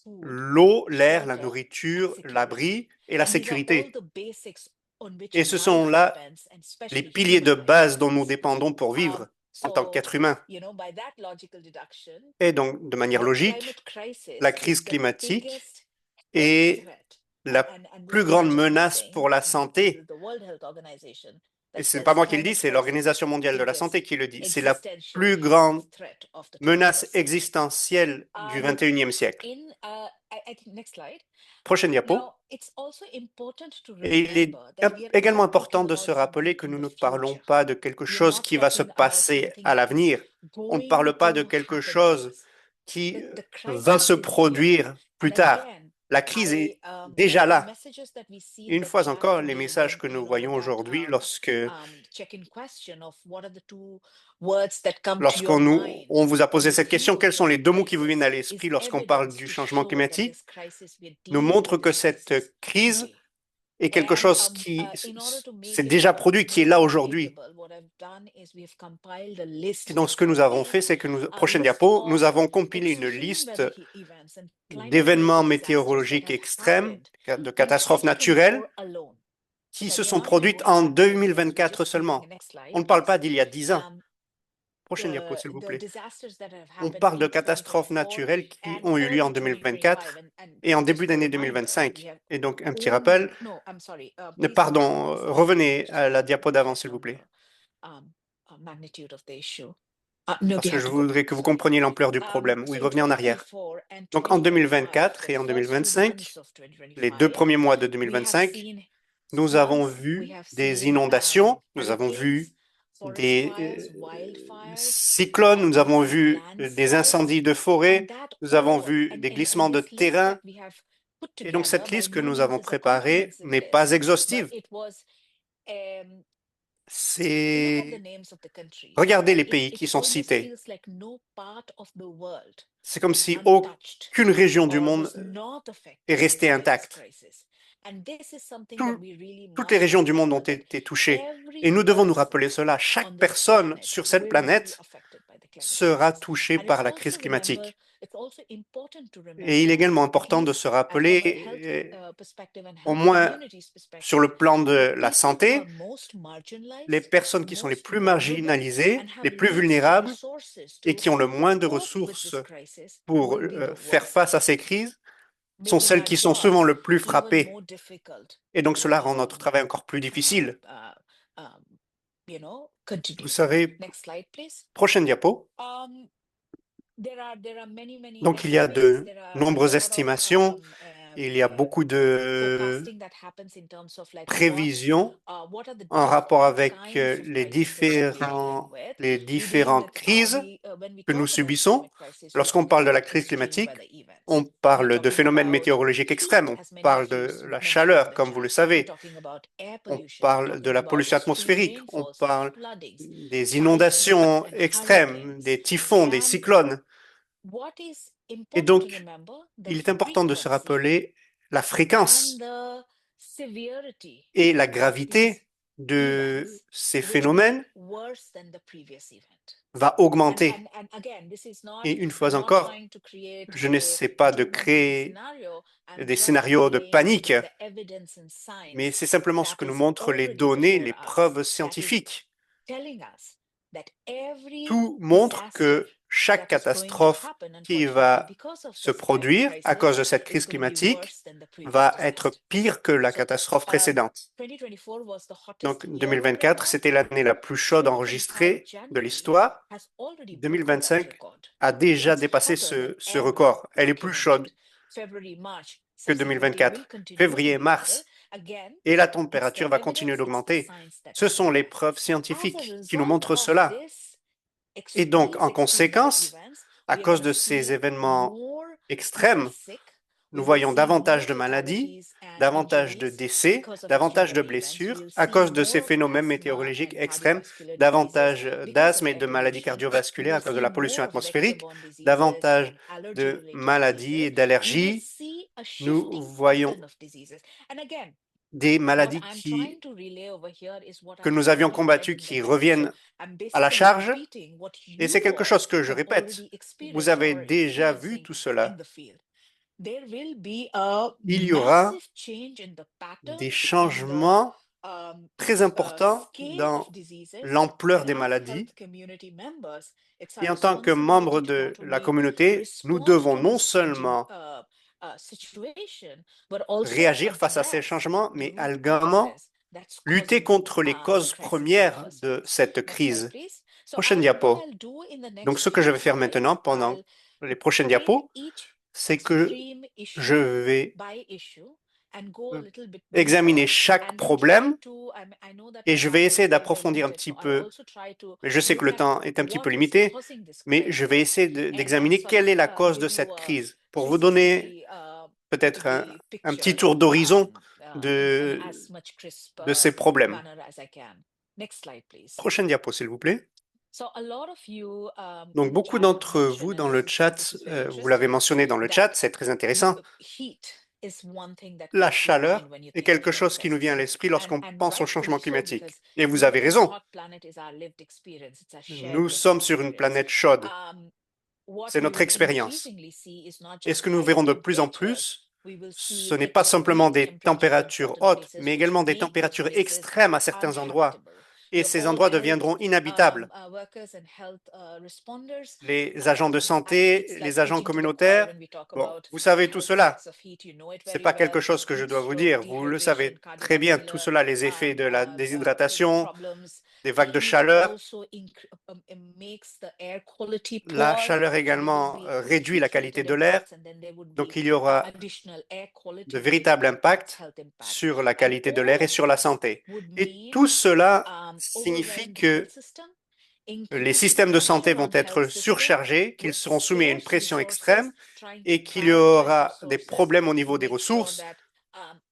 S3: food,
S2: l'eau, l'air, la
S3: shelter, and
S2: nourriture,
S3: security.
S2: l'abri et la
S3: And these are all
S2: sécurité.
S3: the basics on which
S2: Et ce sont
S3: life
S2: là
S3: depends, and
S2: les
S3: especially
S2: piliers de
S3: human life
S2: base dont nous
S3: depends.
S2: dépendons pour vivre en tant
S3: So,
S2: qu'être humain.
S3: by that logical deduction,
S2: Et donc, de manière
S3: the
S2: logique,
S3: climate crisis
S2: la crise
S3: is the
S2: climatique
S3: biggest health
S2: est
S3: threat.
S2: la
S3: And this
S2: plus
S3: is not
S2: grande
S3: just me
S2: menace
S3: saying,
S2: pour la
S3: this is
S2: santé.
S3: the World Health Organization
S2: Et
S3: that
S2: ce n'est pas
S3: says
S2: moi qui le dis,
S3: climate
S2: c'est
S3: crisis is
S2: l'Organisation
S3: the
S2: mondiale de la santé
S3: biggest
S2: qui le dit. C'est la
S3: existential
S2: plus
S3: health
S2: grande
S3: threat of the
S2: menace
S3: 21st century.
S2: existentielle du 21e siècle.
S3: I think next slide.
S2: Prochaine diapo.
S3: Now, it's also important to
S2: Et il est
S3: remember that we are
S2: également
S3: not
S2: important
S3: talking
S2: de
S3: about
S2: se rappeler
S3: something
S2: que
S3: in
S2: nous
S3: the
S2: ne parlons
S3: future.
S2: pas de quelque
S3: We are
S2: chose
S3: not
S2: qui va se
S3: talking about
S2: passer
S3: something
S2: à
S3: that is
S2: l'avenir. On ne
S3: going
S2: parle pas de
S3: to
S2: quelque
S3: happen to
S2: chose
S3: us.
S2: qui
S3: The
S2: va
S3: crisis
S2: se
S3: is here.
S2: produire plus
S3: And
S2: tard.
S3: again,
S2: La crise est
S3: the
S2: déjà là.
S3: messages that we see in
S2: Une
S3: the
S2: fois
S3: chat
S2: encore, les
S3: today,
S2: messages
S3: when,
S2: que nous
S3: with
S2: voyons
S3: that
S2: aujourd'hui
S3: check-in question of what are the two words that come to your
S2: lorsqu'on
S3: mind
S2: on vous a
S3: when
S2: posé
S3: you
S2: cette
S3: think
S2: question,
S3: of
S2: quels sont les
S3: climate
S2: deux mots qui vous
S3: crisis
S2: viennent à
S3: is
S2: l'esprit lorsqu'on parle
S3: evidence
S2: du
S3: to
S2: changement
S3: show that
S2: climatique?
S3: this crisis, we're
S2: Nous
S3: dealing
S2: montre
S3: with
S2: que
S3: this
S2: cette
S3: crisis
S2: crise
S3: today.
S2: est quelque
S3: And
S2: chose qui
S3: in order to make
S2: s'est
S3: it
S2: déjà produit, qui est là
S3: more
S2: aujourd'hui.
S3: relatable, what I've done is we have compiled a
S2: Et
S3: list
S2: donc,
S3: for
S2: ce que nous avons
S3: today,
S2: fait, c'est que nous,
S3: a
S2: prochaine
S3: list
S2: diapo, nous
S3: of
S2: avons compilé une
S3: extreme
S2: liste
S3: weather events and
S2: d'événements
S3: climate-related disasters that
S2: météorologiques
S3: have
S2: extrêmes,
S3: happened
S2: de
S3: in
S2: catastrophes naturelles,
S3: 2024 alone.
S2: qui
S3: So
S2: se
S3: we are
S2: sont
S3: not even
S2: produites
S3: going
S2: en
S3: back 10 years. We're
S2: 2024
S3: just using
S2: seulement.
S3: next slide,
S2: On ne parle
S3: please.
S2: pas d'il y a 10 ans. Prochaine diapo,
S3: The
S2: s'il vous plaît.
S3: disasters that have
S2: On
S3: happened
S2: parle de
S3: in
S2: catastrophes
S3: 2024
S2: naturelles qui
S3: and
S2: ont eu lieu en
S3: early 2025.
S2: 2024
S3: And
S2: et en
S3: just
S2: début
S3: for a
S2: d'année
S3: reminder, we
S2: 2025.
S3: have
S2: Et donc, un petit rappel.
S3: no, I'm sorry. Please go to the
S2: Pardon,
S3: next slide.
S2: revenez
S3: Just
S2: à la
S3: to
S2: diapo d'avant, s'il vous
S3: understand
S2: plaît,
S3: the magnitude of the issue. No,
S2: parce
S3: we
S2: que
S3: have
S2: je
S3: to go
S2: voudrais
S3: back.
S2: que vous
S3: Sorry.
S2: compreniez l'ampleur du problème. Oui,
S3: So in
S2: revenez en arrière.
S3: 2024 and
S2: Donc, en
S3: 2025,
S2: 2024
S3: the
S2: et en
S3: first few
S2: 2025,
S3: months of
S2: les 2
S3: 2025,
S2: premiers mois de
S3: we have
S2: 2025,
S3: seen
S2: nous avons
S3: floods, we
S2: vu
S3: have
S2: des
S3: seen
S2: inondations, nous avons
S3: hurricanes,
S2: vu
S3: forest
S2: des
S3: fires, wildfires,
S2: cyclones, nous avons
S3: massive
S2: vu des
S3: landslides,
S2: incendies de
S3: and
S2: forêt,
S3: that
S2: nous avons
S3: all,
S2: vu des glissements de
S3: this list
S2: terrain.
S3: that we have put
S2: Et donc,
S3: together,
S2: cette
S3: by
S2: liste que
S3: no
S2: nous
S3: means
S2: avons
S3: is a
S2: préparée
S3: comprehensive
S2: n'est pas
S3: list, but
S2: exhaustive.
S3: it was, um, you look at the
S2: C'est...
S3: names of the countries,
S2: Regardez les
S3: and
S2: pays qui
S3: it
S2: sont
S3: almost
S2: cités.
S3: feels like no part of the world
S2: C'est comme
S3: was
S2: si
S3: untouched
S2: aucune région du
S3: or
S2: monde
S3: was not
S2: est
S3: affected
S2: restée
S3: by this
S2: intacte.
S3: crisis. And this is something that
S2: Tout-
S3: we really
S2: Toutes les
S3: must
S2: régions du monde ont
S3: remember, that
S2: été touchées.
S3: every
S2: Et nous devons nous
S3: person
S2: rappeler cela.
S3: on
S2: Chaque
S3: this
S2: personne
S3: planet
S2: sur cette
S3: will be
S2: planète
S3: affected by the climate
S2: sera
S3: crisis.
S2: touchée
S3: And it's
S2: par la
S3: also
S2: crise climatique.
S3: it's also important to
S2: Et il est
S3: remember,
S2: également
S3: at
S2: important de
S3: least
S2: se
S3: from a
S2: rappeler,
S3: health perspective and
S2: au
S3: health
S2: moins
S3: communities
S2: sur
S3: perspective,
S2: le plan de
S3: the
S2: la
S3: people who are
S2: santé,
S3: most
S2: les
S3: marginalized,
S2: personnes qui sont les
S3: most
S2: plus
S3: vulnerable,
S2: marginalisées,
S3: and
S2: les
S3: have
S2: plus
S3: least
S2: vulnérables
S3: resources
S2: et
S3: to
S2: qui ont le moins de
S3: cope with
S2: ressources
S3: this crisis
S2: pour
S3: will be the
S2: faire face à
S3: worst,
S2: ces crises sont
S3: making
S2: celles
S3: our
S2: qui sont souvent
S3: jobs
S2: le plus
S3: even
S2: frappées.
S3: more difficult
S2: Et donc
S3: than
S2: cela
S3: it
S2: rend
S3: is
S2: notre
S3: already.
S2: travail encore plus difficile.
S3: Um,
S2: Vous
S3: Continue.
S2: savez,
S3: Next slide, please.
S2: prochaine diapo.
S3: There are many
S2: Donc il y a
S3: estimates.
S2: de
S3: There are
S2: nombreuses
S3: a lot of
S2: estimations, il y a beaucoup de
S3: forecasting that happens in terms of like
S2: prévisions
S3: what are the
S2: en rapport
S3: different
S2: avec
S3: kinds of
S2: les
S3: crises that we are dealing with.
S2: les
S3: We believe
S2: différentes
S3: that
S2: crises
S3: when we
S2: que nous
S3: talk about
S2: subissons.
S3: climate crisis, we're
S2: Lorsqu'on
S3: talking
S2: parle de la
S3: about
S2: crise
S3: extreme
S2: climatique,
S3: weather events.
S2: on
S3: We're
S2: parle de
S3: talking
S2: phénomènes
S3: about
S2: météorologiques
S3: heat,
S2: extrêmes, on
S3: as many
S2: parle
S3: of you
S2: de la
S3: mentioned in
S2: chaleur,
S3: the
S2: comme vous le
S3: chat. We're
S2: savez,
S3: talking about air
S2: on
S3: pollution. We're
S2: parle de
S3: talking
S2: la
S3: about
S2: pollution
S3: extreme
S2: atmosphérique, on
S3: rainfalls and
S2: parle
S3: floodings,
S2: des
S3: typhoons
S2: inondations
S3: and
S2: extrêmes,
S3: hurricanes.
S2: des typhons, des
S3: And
S2: cyclones.
S3: what is
S2: Et
S3: important to
S2: donc,
S3: remember, the
S2: il est important de se
S3: frequency
S2: rappeler la
S3: and
S2: fréquence
S3: the severity
S2: et la
S3: of these
S2: gravité de
S3: events
S2: ces
S3: will be
S2: phénomènes
S3: worse than the previous event.
S2: va augmenter.
S3: And again, this is not,
S2: Et une fois
S3: I'm not
S2: encore,
S3: trying to create
S2: je
S3: a
S2: n'essaie pas de
S3: doom and gloom
S2: créer
S3: scenario. I'm
S2: des
S3: just
S2: scénarios de
S3: laying
S2: panique,
S3: the evidence and
S2: mais
S3: science
S2: c'est simplement ce
S3: that
S2: que nous
S3: is
S2: montrent les
S3: already
S2: données,
S3: before
S2: les
S3: us,
S2: preuves
S3: that is
S2: scientifiques.
S3: telling us that every
S2: Tout montre
S3: disaster
S2: que chaque
S3: that is going to
S2: catastrophe
S3: happen,
S2: qui
S3: unfortunately,
S2: va
S3: because of
S2: se
S3: this climate
S2: produire à cause
S3: crisis
S2: de cette
S3: is
S2: crise
S3: going to be
S2: climatique
S3: worse than the previous
S2: va être
S3: disaster.
S2: pire que la
S3: So,
S2: catastrophe précédente.
S3: 2024 was the hottest
S2: Donc
S3: year on
S2: 2024,
S3: record.
S2: c'était l'année la plus chaude
S3: 2025
S2: enregistrée de
S3: January
S2: l'histoire.
S3: has already broken that
S2: 2025
S3: record.
S2: a déjà
S3: It's
S2: dépassé
S3: hotter than
S2: ce
S3: ever
S2: record. Elle est plus chaude
S3: documented. February, March
S2: que
S3: subsequently will
S2: 2024,
S3: continue to
S2: février et
S3: be hotter.
S2: mars,
S3: Again,
S2: et la
S3: it's the
S2: température va continuer
S3: evidence, it's the
S2: d'augmenter.
S3: science that
S2: Ce
S3: is
S2: sont les
S3: telling us.
S2: preuves
S3: As a
S2: scientifiques qui nous
S3: result
S2: montrent
S3: of
S2: cela.
S3: this
S2: Et donc,
S3: these
S2: en
S3: extreme weather
S2: conséquence,
S3: events,
S2: à
S3: we are
S2: cause
S3: going
S2: de
S3: to
S2: ces
S3: see
S2: événements
S3: more people
S2: extrêmes,
S3: sick.
S2: nous
S3: We will
S2: voyons
S3: see
S2: davantage
S3: more
S2: de maladies,
S3: fatalities and
S2: davantage de
S3: injuries
S2: décès,
S3: because of extreme
S2: davantage de
S3: weather events.
S2: blessures
S3: We'll
S2: à
S3: see
S2: cause de ces
S3: more
S2: phénomènes
S3: asthma
S2: météorologiques
S3: and
S2: extrêmes,
S3: cardiovascular diseases
S2: davantage
S3: because of
S2: d'asthme et
S3: air
S2: de maladies
S3: pollution. We
S2: cardiovasculaires à
S3: will
S2: cause de
S3: see
S2: la pollution
S3: more
S2: atmosphérique,
S3: vector-borne diseases
S2: davantage
S3: and allergy-related
S2: de maladies et
S3: diseases. We will
S2: d'allergies.
S3: see a
S2: Nous
S3: shifting
S2: voyons
S3: pattern of diseases. And again,
S2: des
S3: what
S2: maladies
S3: I'm trying to relay over here is what
S2: que
S3: I've
S2: nous avions
S3: already read
S2: combattues
S3: in the
S2: qui
S3: news. So
S2: reviennent
S3: I'm
S2: à la
S3: basically
S2: charge.
S3: repeating what
S2: Et
S3: you
S2: c'est quelque
S3: all
S2: chose que je
S3: have
S2: répète.
S3: already
S2: Vous
S3: experienced or
S2: avez
S3: are
S2: déjà vu
S3: experiencing
S2: tout
S3: in
S2: cela.
S3: the field. There will be a
S2: Il y aura
S3: massive change in the pattern,
S2: des
S3: in the
S2: changements très importants
S3: scale
S2: dans
S3: of diseases.
S2: l'ampleur
S3: And
S2: des
S3: as
S2: maladies.
S3: health community members, it's
S2: Et
S3: our
S2: en tant que membre
S3: responsibility to
S2: de
S3: not
S2: la
S3: only
S2: communauté, nous
S3: respond
S2: devons
S3: to
S2: non
S3: this changing
S2: seulement
S3: situation, but also
S2: réagir face à ces
S3: address
S2: changements,
S3: the
S2: mais
S3: root
S2: également
S3: causes that's
S2: lutter
S3: causing
S2: contre les
S3: the
S2: causes
S3: crisis in the
S2: premières
S3: first
S2: de
S3: place.
S2: cette
S3: Next slide,
S2: crise.
S3: please. So
S2: Prochaine
S3: what
S2: diapo.
S3: I'll do in the
S2: Donc,
S3: next
S2: ce que je
S3: few
S2: vais faire
S3: slides,
S2: maintenant pendant
S3: I'll
S2: les prochaines
S3: break
S2: diapos,
S3: each
S2: c'est que
S3: extreme
S2: je
S3: issue
S2: vais
S3: by issue and go a little bit
S2: examiner
S3: deeper
S2: chaque
S3: and then try
S2: problème
S3: to, I know that
S2: et
S3: my
S2: je vais
S3: time is
S2: essayer
S3: very, very
S2: d'approfondir un
S3: limited,
S2: petit
S3: so I'll
S2: peu.
S3: also try to
S2: Mais je sais que
S3: look
S2: le
S3: at
S2: temps est un petit peu
S3: what is
S2: limité,
S3: causing this
S2: mais je vais
S3: crisis
S2: essayer
S3: and
S2: d'examiner
S3: sort
S2: quelle
S3: of
S2: est la cause de
S3: give you
S2: cette
S3: a
S2: crise pour vous donner
S3: 360
S2: peut-être
S3: degree
S2: un petit
S3: picture
S2: tour d'horizon
S3: in as much crisp
S2: de ces problèmes.
S3: manner as I can. Next slide, please.
S2: Prochaine diapo, s'il vous plaît.
S3: So a lot of you
S2: Donc,
S3: in the
S2: beaucoup
S3: chat have
S2: d'entre vous
S3: mentioned,
S2: dans
S3: and
S2: le chat,
S3: this is very
S2: vous l'avez
S3: interesting,
S2: mentionné dans le
S3: that
S2: chat, c'est très intéressant.
S3: heat is one thing that
S2: La
S3: comes to your mind
S2: chaleur
S3: when you
S2: est
S3: think of
S2: quelque chose
S3: health
S2: qui nous vient à
S3: crisis.
S2: l'esprit lorsqu'on
S3: And
S2: pense au changement
S3: rightfully so,
S2: climatique.
S3: because
S2: Et vous avez
S3: living on a
S2: raison.
S3: hot planet is our lived experience. It's a shared
S2: Nous
S3: lived
S2: sommes sur une
S3: experience.
S2: planète chaude.
S3: What
S2: C'est
S3: we
S2: notre
S3: will
S2: expérience.
S3: increasingly see is not
S2: Et ce
S3: just
S2: que nous
S3: higher
S2: verrons de plus en
S3: temperatures.
S2: plus,
S3: We will
S2: ce
S3: see
S2: n'est pas simplement
S3: extreme
S2: des
S3: temperatures in
S2: températures
S3: certain
S2: hautes,
S3: places,
S2: mais
S3: which
S2: également des
S3: make those
S2: températures
S3: places
S2: extrêmes à certains endroits.
S3: unhabitable.
S2: Et
S3: So
S2: ces
S3: all
S2: endroits
S3: health
S2: deviendront inhabitables.
S3: workers and health responders,
S2: Les agents de
S3: it's
S2: santé,
S3: like
S2: les agents
S3: preaching to the choir
S2: communautaire,
S3: when we talk
S2: bon,
S3: about
S2: vous
S3: the
S2: savez tout
S3: health
S2: cela.
S3: effects of heat. You know it
S2: C'est
S3: very
S2: pas
S3: well.
S2: quelque chose que je
S3: Heat
S2: dois vous
S3: stroke,
S2: dire. Vous le savez
S3: dehydration,
S2: très bien, tout
S3: cardiovascular
S2: cela, les effets de la déshydratation,
S3: problems.
S2: des vagues de
S3: Heat
S2: chaleur.
S3: also makes the air quality
S2: La
S3: poor.
S2: chaleur
S3: So there will
S2: également
S3: be
S2: réduit la qualité
S3: heat-related
S2: de l'air,
S3: impacts, and then there would
S2: donc
S3: be
S2: il y aura
S3: additional air
S2: de
S3: quality-related
S2: véritables
S3: impacts,
S2: impacts
S3: health impacts.
S2: sur la
S3: And
S2: qualité de
S3: all
S2: l'air et
S3: of
S2: sur la
S3: this
S2: santé.
S3: would
S2: Et
S3: mean
S2: tout cela signifie
S3: overwhelmed
S2: que
S3: health system,
S2: les
S3: increasing
S2: systèmes de santé
S3: pressure
S2: vont
S3: on
S2: être
S3: health system
S2: surchargés, qu'ils
S3: with
S2: seront soumis à une
S3: scarce
S2: pression
S3: resources,
S2: extrême
S3: trying to
S2: et qu'il y
S3: prioritize
S2: aura des
S3: resources
S2: problèmes au
S3: to
S2: niveau des
S3: make sure
S2: ressources
S3: that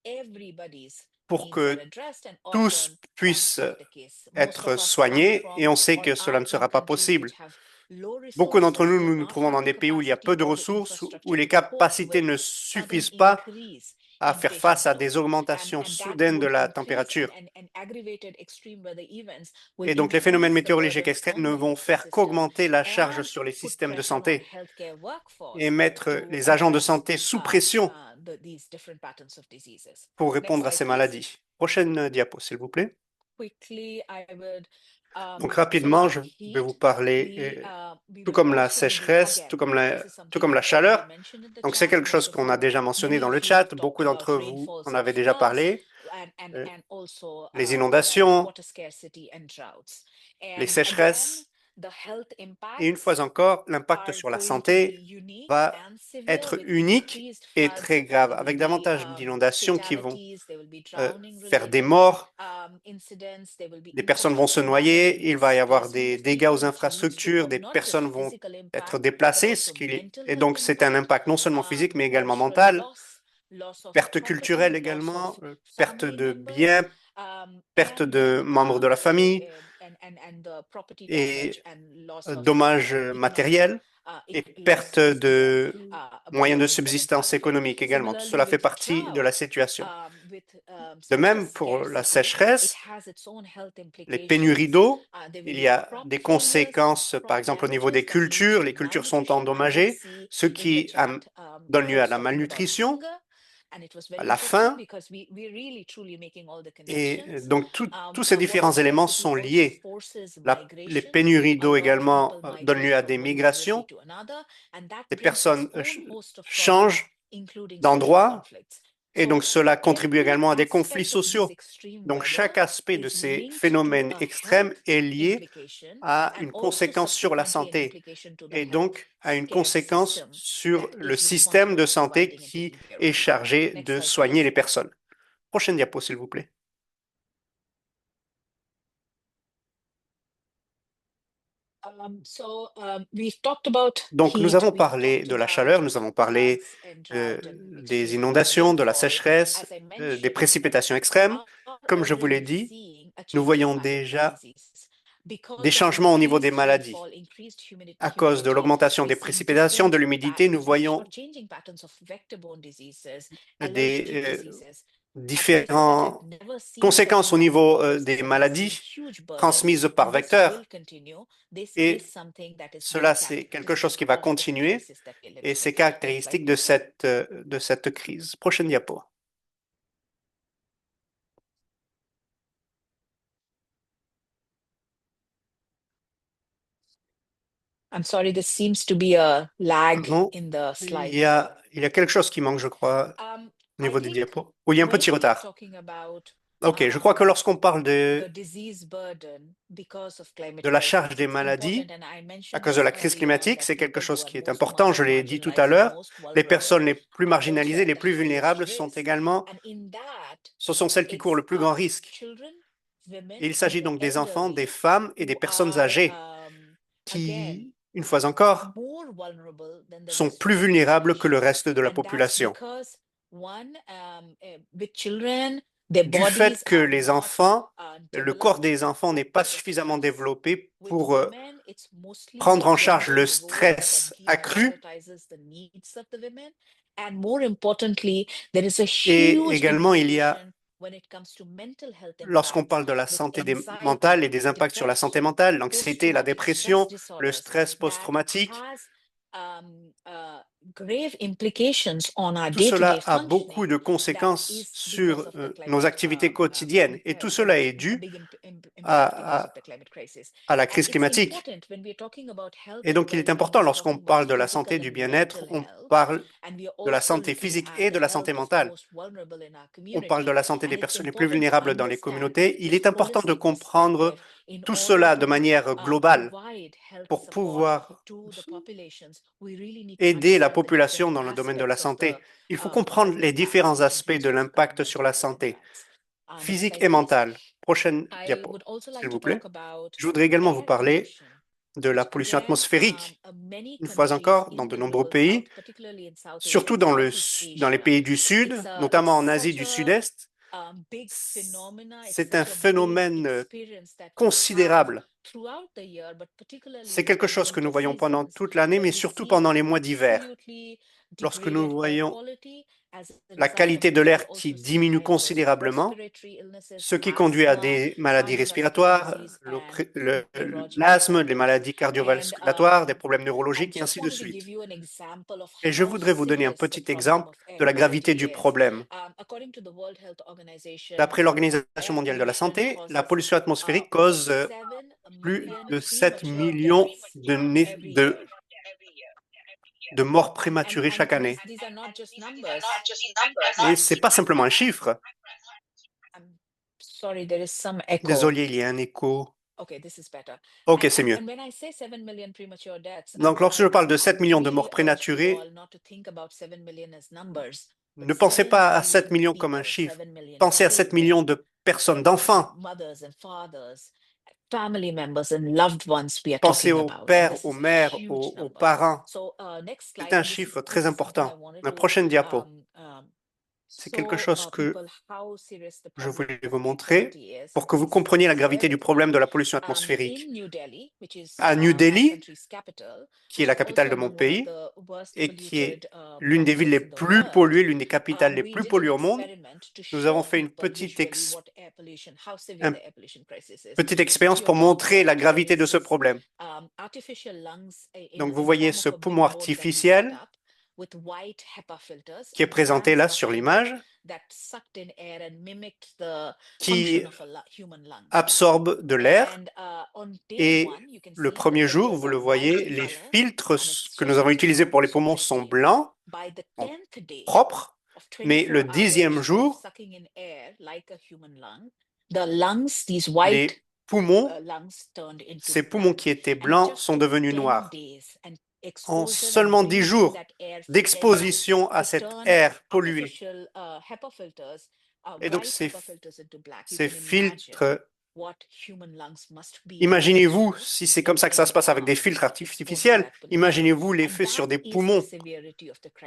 S3: everybody's
S2: pour
S3: needs are
S2: que
S3: addressed, and
S2: tous
S3: often that's
S2: puissent
S3: not the case. Most
S2: être
S3: of us come
S2: soignés et
S3: from
S2: on sait
S3: or
S2: que cela
S3: are
S2: ne
S3: in
S2: sera pas
S3: countries which
S2: possible.
S3: have low
S2: Beaucoup d'entre
S3: resources.
S2: nous,
S3: They
S2: nous nous
S3: not
S2: trouvons
S3: have
S2: dans
S3: the
S2: des pays où il y a
S3: capacity
S2: peu de
S3: or the
S2: ressources, où
S3: infrastructure
S2: les
S3: to cope
S2: capacités
S3: with
S2: ne
S3: sudden
S2: suffisent pas
S3: increase
S2: à
S3: in
S2: faire
S3: patient
S2: face à des
S3: load.
S2: augmentations
S3: And that
S2: soudaines de
S3: would
S2: la
S3: increase
S2: température.
S3: and aggravated extreme weather events will
S2: Et donc, les phénomènes
S3: increase the
S2: météorologiques
S3: burden
S2: extrêmes
S3: on
S2: ne
S3: the
S2: vont
S3: healthcare
S2: faire
S3: system
S2: qu'augmenter la charge
S3: and
S2: sur les
S3: put
S2: systèmes de
S3: pressure on
S2: santé
S3: healthcare
S2: et
S3: workforce
S2: mettre
S3: to
S2: les agents de
S3: address
S2: santé sous pression
S3: these different patterns of diseases.
S2: pour
S3: Next
S2: répondre à
S3: slide,
S2: ces
S3: please.
S2: maladies. Prochaine diapo, s'il vous plaît.
S3: Quickly, I would
S2: Donc,
S3: so
S2: rapidement,
S3: now
S2: je vais
S3: heat,
S2: vous parler,
S3: we
S2: tout
S3: will
S2: comme la
S3: also be
S2: sécheresse,
S3: again, this is
S2: tout
S3: something
S2: comme la
S3: I've already
S2: chaleur.
S3: mentioned in the
S2: Donc, c'est
S3: chat.
S2: quelque chose qu'on a déjà mentionné
S3: Many
S2: dans le
S3: of you have
S2: chat.
S3: talked
S2: Beaucoup
S3: about
S2: d'entre vous
S3: rainfalls
S2: en
S3: and
S2: avez déjà
S3: floods
S2: parlé.
S3: and also
S2: Les inondations,
S3: water scarcity and droughts.
S2: les
S3: And again,
S2: sécheresses.
S3: the health
S2: Et une fois
S3: impacts
S2: encore, l'impact
S3: are
S2: sur la
S3: going to be
S2: santé
S3: unique
S2: va
S3: and severe
S2: être
S3: with
S2: unique
S3: increased
S2: et
S3: floods.
S2: très grave,
S3: There will
S2: avec
S3: be
S2: davantage d'inondations qui vont
S3: fatalities, there will be drowning
S2: faire des
S3: related
S2: morts,
S3: incidents, there will be
S2: des personnes vont se
S3: infrastructure damage and
S2: noyer, il va y avoir
S3: displacement
S2: des
S3: of
S2: dégâts aux
S3: people, which leads to
S2: infrastructures, des
S3: not just
S2: personnes vont
S3: physical
S2: être
S3: impact, but
S2: déplacées,
S3: also mental
S2: et
S3: health
S2: donc c'est un
S3: impact,
S2: impact non seulement physique, mais également
S3: cultural
S2: mental,
S3: loss of
S2: perte culturelle
S3: property, loss
S2: également,
S3: of
S2: perte
S3: family
S2: de
S3: members,
S2: biens, perte de membres de la famille
S3: and the property
S2: et
S3: damage and loss of
S2: dommages
S3: economic
S2: matériels et perte de moyens de subsistance économique également. Tout cela fait partie de la situation. De même, pour la sécheresse, les pénuries d'eau, il y a des conséquences, par exemple, au niveau des cultures. Les cultures sont endommagées, ce qui donne lieu à la malnutrition, à la faim. Et donc, tous ces différents éléments sont liés. Les pénuries d'eau également donnent lieu à des migrations. Des personnes changent d'endroit et donc cela contribue également à des conflits sociaux. Donc, chaque aspect de ces phénomènes extrêmes est lié à une conséquence sur la santé et donc à une conséquence sur le système de santé qui est chargé de soigner les personnes. Prochaine diapo, s'il vous plaît. Donc, nous avons parlé de la chaleur, nous avons parlé des inondations, de la sécheresse, des précipitations extrêmes. Comme je vous l'ai dit, nous voyons déjà des changements au niveau des maladies. À cause de l'augmentation des précipitations, de l'humidité, nous voyons des différentes conséquences au niveau des maladies transmises par vecteur. Et cela, c'est quelque chose qui va continuer et c'est caractéristique de cette crise. Prochaine diapo. Pardon, il y a quelque chose qui manque, je crois, au niveau des diapos. Oui, il y a un petit retard. OK, je crois que lorsqu'on parle de la charge des maladies à cause de la crise climatique, c'est quelque chose qui est important. Je l'ai dit tout à l'heure. Les personnes les plus marginalisées, les plus vulnérables ce sont celles qui courent le plus grand risque. Il s'agit donc des enfants, des femmes et des personnes âgées qui, une fois encore, sont plus vulnérables que le reste de la population. Du fait que les enfants, le corps des enfants n'est pas suffisamment développé pour prendre en charge le stress accru. Et également, il y a, lorsqu'on parle de la santé mentale et des impacts sur la santé mentale, l'anxiété, la dépression, le stress post-traumatique, tout cela a beaucoup de conséquences sur nos activités quotidiennes et tout cela est dû à la crise climatique. Et donc, il est important, lorsqu'on parle de la santé, du bien-être, on parle de la santé physique et de la santé mentale. On parle de la santé des personnes les plus vulnérables dans les communautés. Il est important de comprendre tout cela de manière globale pour pouvoir aider la population dans le domaine de la santé. Il faut comprendre les différents aspects de l'impact sur la santé, physique et mentale. Prochaine diapo, s'il vous plaît. Je voudrais également vous parler de la pollution atmosphérique. Une fois encore, dans de nombreux pays, surtout dans les pays du Sud, notamment en Asie du Sud-Est, c'est un phénomène considérable. C'est quelque chose que nous voyons pendant toute l'année, mais surtout pendant les mois d'hiver, lorsque nous voyons la qualité de l'air qui diminue considérablement, ce qui conduit à des maladies respiratoires, l'asthme, les maladies cardiovasculaires, des problèmes neurologiques et ainsi de suite. Et je voudrais vous donner un petit exemple de la gravité du problème. D'après l'Organisation mondiale de la santé, la pollution atmosphérique cause plus de 7 millions de morts prématurées chaque année. Et ce n'est pas simplement un chiffre. Désolé, il y a un écho. OK, c'est mieux. Donc, lorsque je parle de 7 millions de morts prématurées, ne pensez pas à 7 millions comme un chiffre. Pensez à 7 millions de personnes, d'enfants. Pensez aux pères, aux mères, aux parents. C'est un chiffre très important. La prochaine diapo. C'est quelque chose que je voulais vous montrer pour que vous compreniez la gravité du problème de la pollution atmosphérique. À New Delhi, qui est la capitale de mon pays et qui est l'une des villes les plus polluées, l'une des capitales les plus polluées au monde, nous avons fait une petite expérience pour montrer la gravité de ce problème. Donc, vous voyez ce poumon artificiel qui est présenté là sur l'image, qui absorbe de l'air. Et le premier jour, vous le voyez, les filtres que nous avons utilisés pour les poumons sont blancs, propres, mais le 10e jour, les poumons, ces poumons qui étaient blancs sont devenus noirs. En seulement 10 jours d'exposition à cet air pollué. Et donc, ces filtres, imaginez-vous, si c'est comme ça que ça se passe avec des filtres artificiels, imaginez-vous l'effet sur des poumons.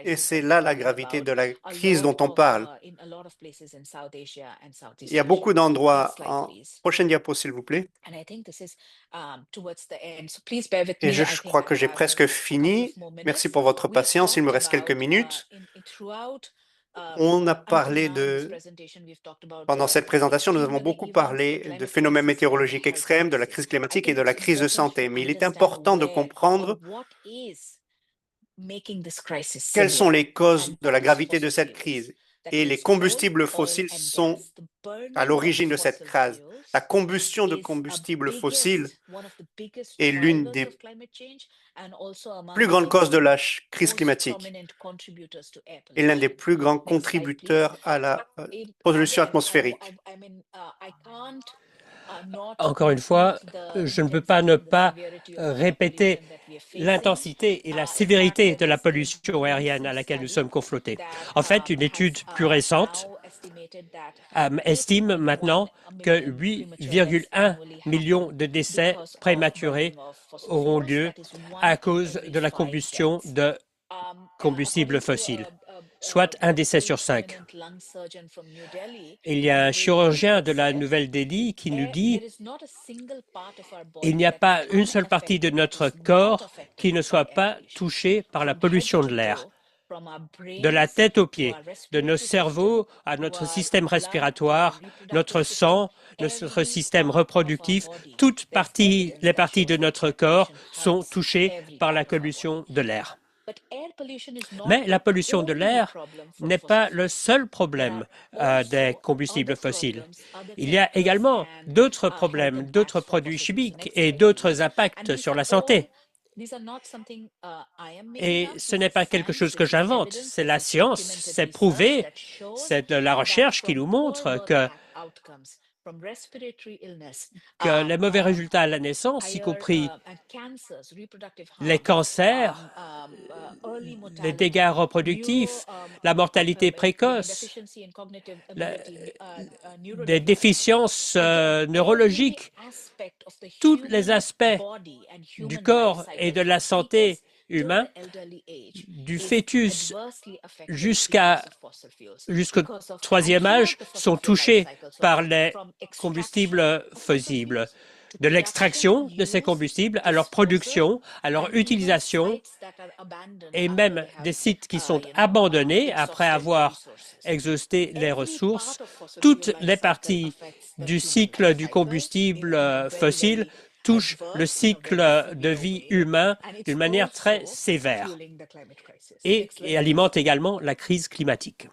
S2: Et c'est là la gravité de la crise dont on parle. Il y a beaucoup d'endroits. Prochaine diapo, s'il vous plaît. Et je crois que j'ai presque fini. Merci pour votre patience. Il me reste quelques minutes. On a parlé pendant cette présentation, nous avons beaucoup parlé de phénomènes météorologiques extrêmes, de la crise climatique et de la crise de santé. Mais il est important de comprendre quelles sont les causes de la gravité de cette crise. Et les combustibles fossiles sont à l'origine de cette crise. La combustion de combustibles fossiles est l'une des plus grandes causes de la crise climatique et l'un des plus grands contributeurs à la pollution atmosphérique.
S4: Encore une fois, je ne peux pas ne pas répéter l'intensité et la sévérité de la pollution aérienne à laquelle nous sommes confrontés. En fait, une étude plus récente estime maintenant que 8,1 millions de décès prématurés auront lieu à cause de la combustion de combustibles fossiles, soit un décès sur 5. Il y a un chirurgien de la Nouvelle-Delhi qui nous dit il n'y a pas une seule partie de notre corps qui ne soit pas touchée par la pollution de l'air. De la tête aux pieds, de nos cerveaux à notre système respiratoire, notre sang, notre système reproductif, toutes les parties de notre corps sont touchées par la pollution de l'air. Mais la pollution de l'air n'est pas le seul problème des combustibles fossiles. Il y a également d'autres problèmes, d'autres produits chimiques et d'autres impacts sur la santé. Et ce n'est pas quelque chose que j'invente, c'est la science, c'est prouvé, c'est de la recherche qui nous montre que les mauvais résultats à la naissance, y compris les cancers, les dégâts reproductifs, la mortalité précoce, des déficiences neurologiques, tous les aspects du corps et de la santé humain, du fœtus jusqu'au troisième âge, sont touchés par les combustibles fossiles. De l'extraction de ces combustibles à leur production, à leur utilisation et même des sites qui sont abandonnés après avoir exhausté les ressources, toutes les parties du cycle du combustible fossile touchent le cycle de vie humain d'une manière très sévère et alimentent également la crise climatique.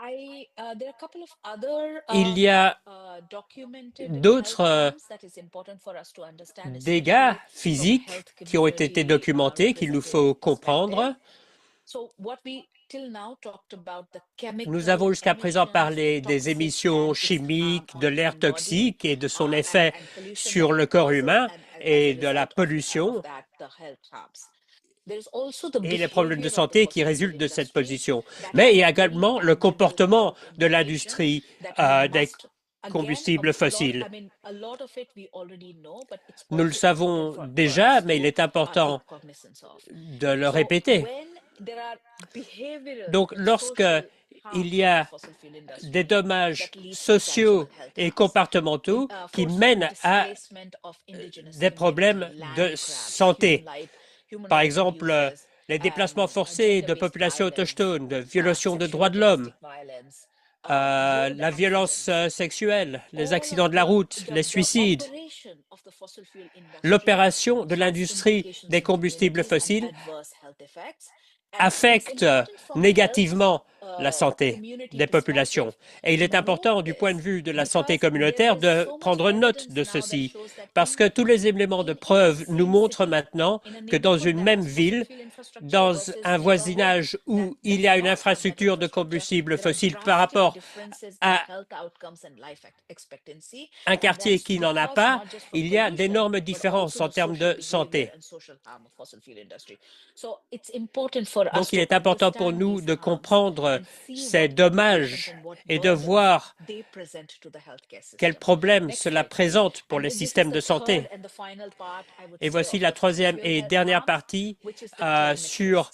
S4: Il y a d'autres dégâts physiques qui ont été documentés qu'il nous faut comprendre. Nous avons jusqu'à présent parlé des émissions chimiques, de l'air toxique et de son effet sur le corps humain et de la pollution et les problèmes de santé qui résultent de cette pollution. Mais il y a également le comportement de l'industrie des combustibles fossiles. Nous le savons déjà, mais il est important de le répéter. Donc, lorsque il y a des dommages sociaux et comportementaux qui mènent à des problèmes de santé, par exemple, les déplacements forcés de populations autochtones, de violations de droits de l'homme, la violence sexuelle, les accidents de la route, les suicides, l'opération de l'industrie des combustibles fossiles affecte négativement la santé des populations. Et il est important, du point de vue de la santé communautaire, de prendre note de ceci, parce que tous les éléments de preuve nous montrent maintenant que dans une même ville, dans un voisinage où il y a une infrastructure de combustibles fossiles par rapport à un quartier qui n'en a pas, il y a d'énormes différences en termes de santé. Donc, il est important pour nous de comprendre ces dommages et de voir quels problèmes cela présente pour les systèmes de santé. Et voici la troisième et dernière partie sur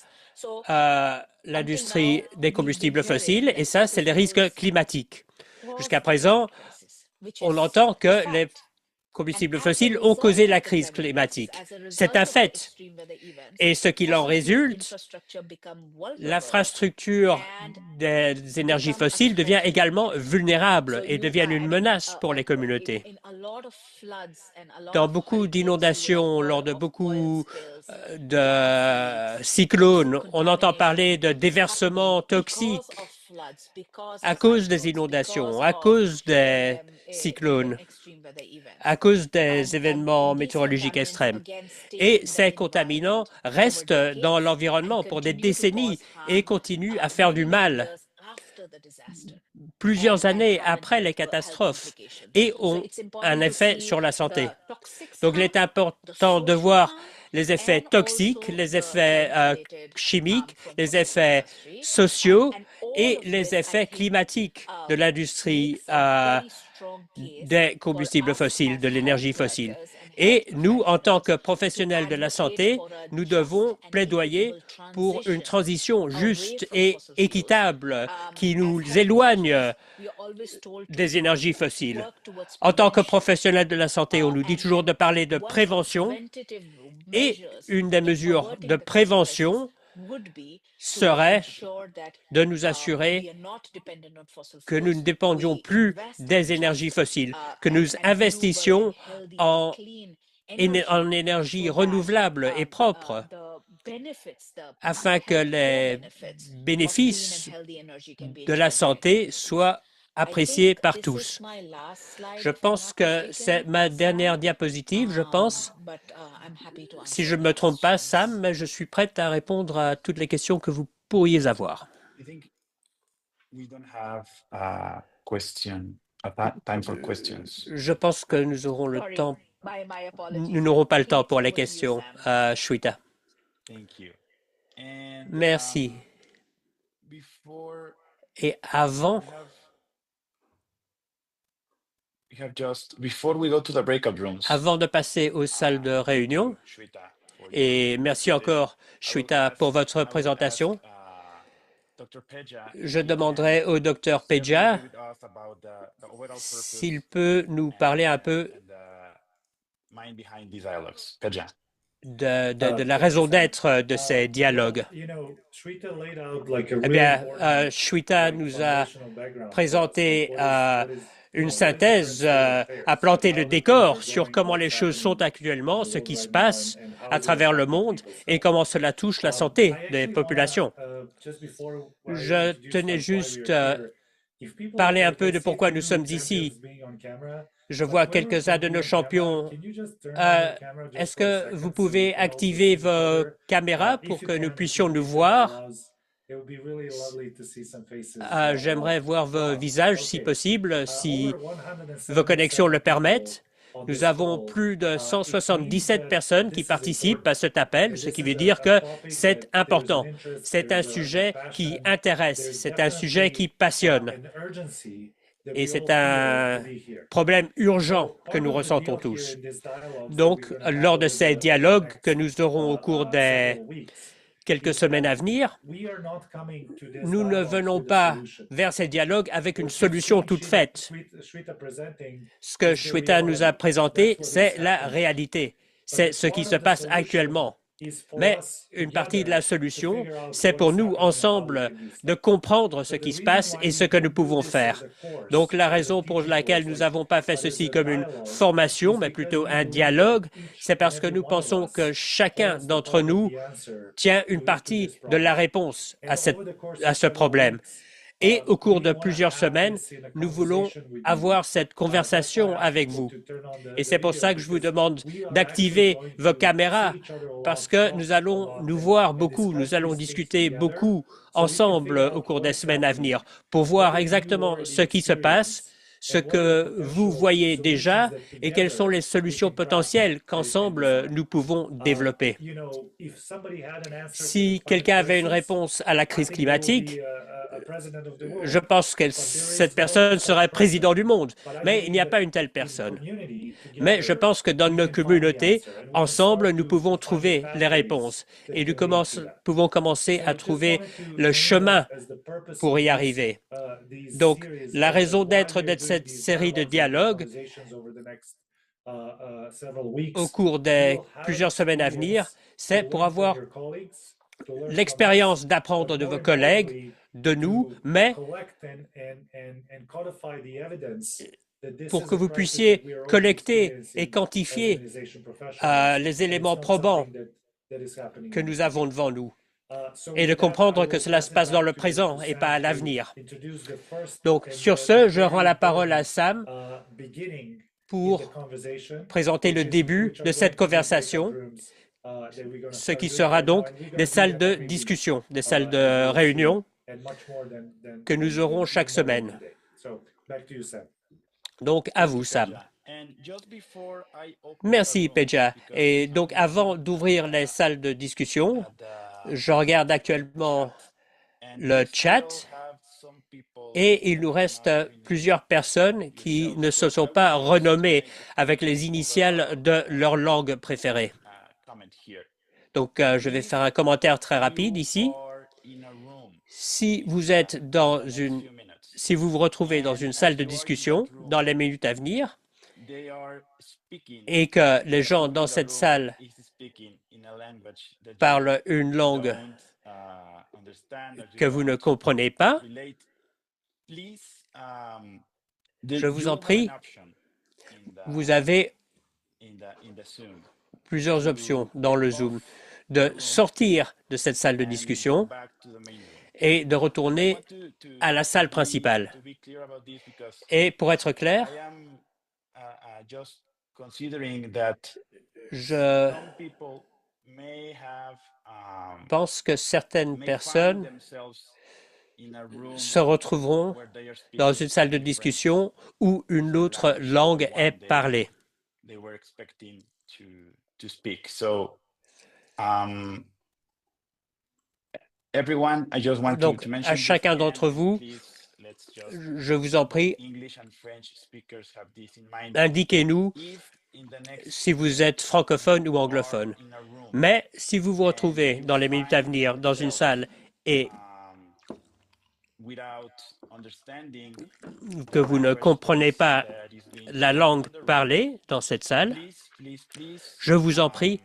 S4: l'industrie des combustibles fossiles, et ça, c'est les risques climatiques. Jusqu'à présent, on entend que les combustibles fossiles ont causé la crise climatique. C'est un fait. Et ce qu'il en résulte, l'infrastructure des énergies fossiles devient également vulnérable et devient une menace pour les communautés. Dans beaucoup d'inondations, lors de beaucoup de cyclones, on entend parler de déversements toxiques à cause des inondations, à cause des cyclones, à cause des événements météorologiques extrêmes. Et ces contaminants restent dans l'environnement pour des décennies et continuent à faire du mal plusieurs années après les catastrophes et ont un effet sur la santé. Donc, il est important de voir les effets toxiques, les effets chimiques, les effets sociaux et les effets climatiques de l'industrie des combustibles fossiles, de l'énergie fossile. Et nous, en tant que professionnels de la santé, nous devons plaidoyer pour une transition juste et équitable qui nous éloigne des énergies fossiles. En tant que professionnels de la santé, on nous dit toujours de parler de prévention et une des mesures de prévention serait de nous assurer que nous ne dépendions plus des énergies fossiles, que nous investissions en énergie renouvelable et propre, afin que les bénéfices de la santé soient appréciés par tous. Je pense que c'est ma dernière diapositive, je pense. Si je ne me trompe pas, Sam, mais je suis prête à répondre à toutes les questions que vous pourriez avoir. Je pense que nous aurons le temps. Nous n'aurons pas le temps pour les questions, Shweta. Merci. Et avant de passer aux salles de réunion, et merci encore, Shweta, pour votre présentation, je demanderai au Dr Peja s'il peut nous parler un peu de la raison d'être de ces dialogues. Eh bien, Shweta nous a présenté une synthèse, a planté le décor sur comment les choses sont actuellement, ce qui se passe à travers le monde et comment cela touche la santé des populations. Je tenais juste à parler un peu de pourquoi nous sommes ici. Je vois quelques-uns de nos champions. Est-ce que vous pouvez activer vos caméras pour que nous puissions nous voir? J'aimerais voir vos visages si possible, si vos connexions le permettent. Nous avons plus de 177 personnes qui participent à cet appel, ce qui veut dire que c'est important. C'est un sujet qui intéresse, c'est un sujet qui passionne. Et c'est un problème urgent que nous ressentons tous. Donc, lors de ces dialogues que nous aurons au cours des quelques semaines à venir, nous ne venons pas vers ces dialogues avec une solution toute faite. Ce que Shweta nous a présenté, c'est la réalité. C'est ce qui se passe actuellement. Mais une partie de la solution, c'est pour nous, ensemble, de comprendre ce qui se passe et ce que nous pouvons faire. Donc, la raison pour laquelle nous n'avons pas fait ceci comme une formation, mais plutôt un dialogue, c'est parce que nous pensons que chacun d'entre nous tient une partie de la réponse à ce problème. Et au cours de plusieurs semaines, nous voulons avoir cette conversation avec vous. Et c'est pour ça que je vous demande d'activer vos caméras, parce que nous allons nous voir beaucoup, nous allons discuter beaucoup ensemble au cours des semaines à venir pour voir exactement ce qui se passe, ce que vous voyez déjà et quelles sont les solutions potentielles qu'ensemble nous pouvons développer. Si quelqu'un avait une réponse à la crise climatique, je pense que cette personne serait président du monde, mais il n'y a pas une telle personne. Mais je pense que dans nos communautés, ensemble, nous pouvons trouver les réponses et nous pouvons commencer à trouver le chemin pour y arriver. Donc, la raison d'être de cette série de dialogues au cours des plusieurs semaines à venir, c'est pour avoir l'expérience d'apprendre de vos collègues, de nous, mais pour que vous puissiez collecter et quantifier les éléments probants que nous avons devant nous et de comprendre que cela se passe dans le présent et pas à l'avenir. Donc, sur ce, je rends la parole à Sam pour présenter le début de cette conversation, ce qui sera donc des salles de discussion, des salles de réunion que nous aurons chaque semaine. Donc, à vous, Sam. Merci, Peja. Et donc, avant d'ouvrir les salles de discussion, je regarde actuellement le chat et il nous reste plusieurs personnes qui ne se sont pas renommées avec les initiales de leur langue préférée. Donc, je vais faire un commentaire très rapide ici. Si vous vous retrouvez dans une salle de discussion dans les minutes à venir et que les gens dans cette salle parlent une langue que vous ne comprenez pas, je vous en prie, vous avez plusieurs options dans le Zoom de sortir de cette salle de discussion et de retourner à la salle principale. Et pour être clair, je pense que certaines personnes se retrouveront dans une salle de discussion où une autre langue est parlée. Donc, à chacun d'entre vous, je vous en prie, indiquez-nous si vous êtes francophone ou anglophone. Mais si vous vous retrouvez dans les minutes à venir dans une salle et que vous ne comprenez pas la langue parlée dans cette salle, je vous en prie,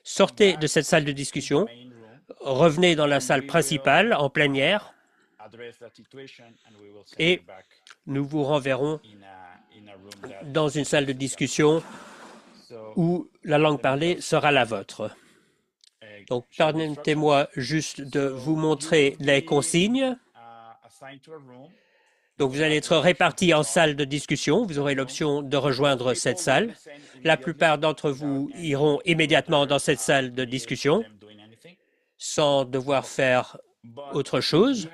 S4: sortez de cette salle de discussion, revenez dans la salle principale en plein air et nous vous renverrons dans une salle de discussion où la langue parlée sera la vôtre. Donc, permettez-moi juste de vous montrer les consignes. Donc, vous allez être répartis en salle de discussion. Vous aurez l'option de rejoindre cette salle. La plupart d'entre vous iront immédiatement dans cette salle de discussion sans devoir faire autre chose.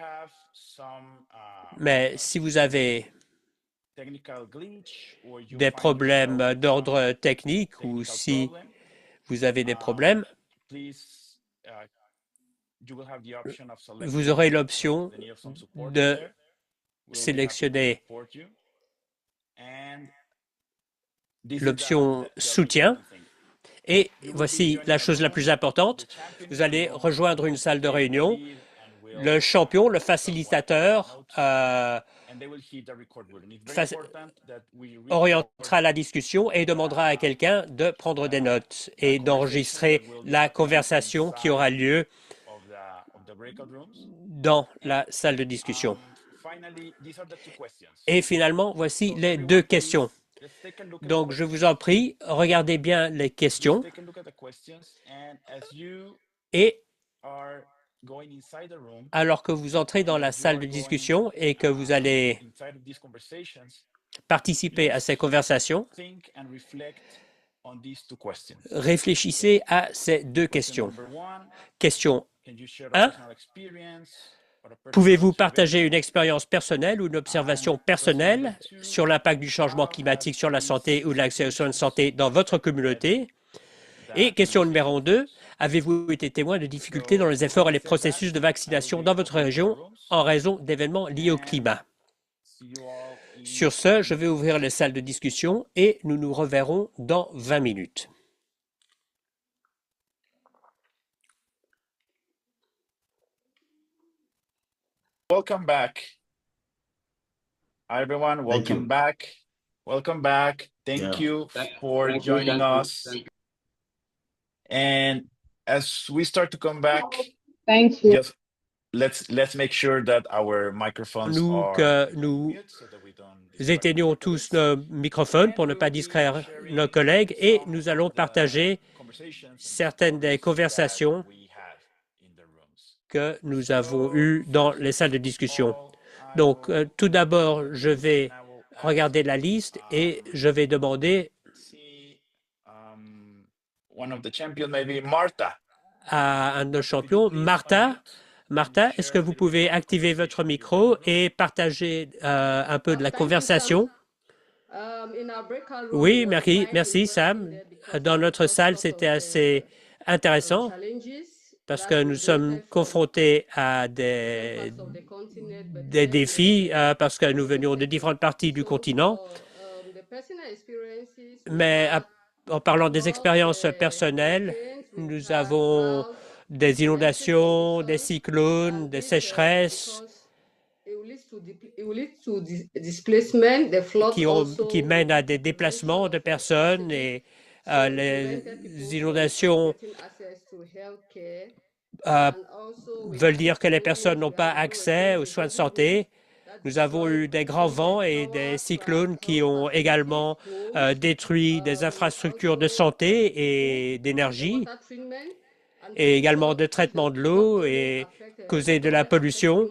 S4: Mais si vous avez des problèmes d'ordre technique ou si vous avez des problèmes, vous aurez l'option de sélectionnez l'option soutien. Et voici la chose la plus importante. Vous allez rejoindre une salle de réunion. Le champion, le facilitateur, orientera la discussion et demandera à quelqu'un de prendre des notes et d'enregistrer la conversation qui aura lieu dans la salle de discussion. Et finalement, voici les deux questions. Donc, je vous en prie, regardez bien les questions et alors que vous entrez dans la salle de discussion et que vous allez participer à ces conversations, réfléchissez à ces deux questions. Question 1. Pouvez-vous partager une expérience personnelle ou une observation personnelle sur l'impact du changement climatique sur la santé ou l'accès aux soins de santé dans votre communauté? Et question numéro 2, avez-vous été témoin de difficultés dans les efforts et les processus de vaccination dans votre région en raison d'événements liés au climat? Sur ce, je vais ouvrir les salles de discussion et nous nous reverrons dans 20 minutes.
S1: Welcome back. Hi, everyone. Welcome back. Welcome back. Thank you for joining us. And as we start to come back,
S5: Thank you.
S1: just let's make sure that our microphones
S4: Nous éteignons tous nos microphones pour ne pas distraire nos collègues et nous allons partager certaines des conversations que nous avons eues dans les salles de discussion. Donc, tout d'abord, je vais regarder la liste et je vais demander à un de nos champions, Martha. Martha, est-ce que vous pouvez activer votre micro et partager un peu de la conversation? Oui, merci Sam. Dans notre salle, c'était assez intéressant parce que nous sommes confrontés à des défis parce que nous venions de différentes parties du continent. Mais en parlant des expériences personnelles, nous avons des inondations, des cyclones, des sécheresses qui mènent à des déplacements de personnes et les inondations veulent dire que les personnes n'ont pas accès aux soins de santé. Nous avons eu des grands vents et des cyclones qui ont également détruit des infrastructures de santé et d'énergie et également de traitement de l'eau et causé de la pollution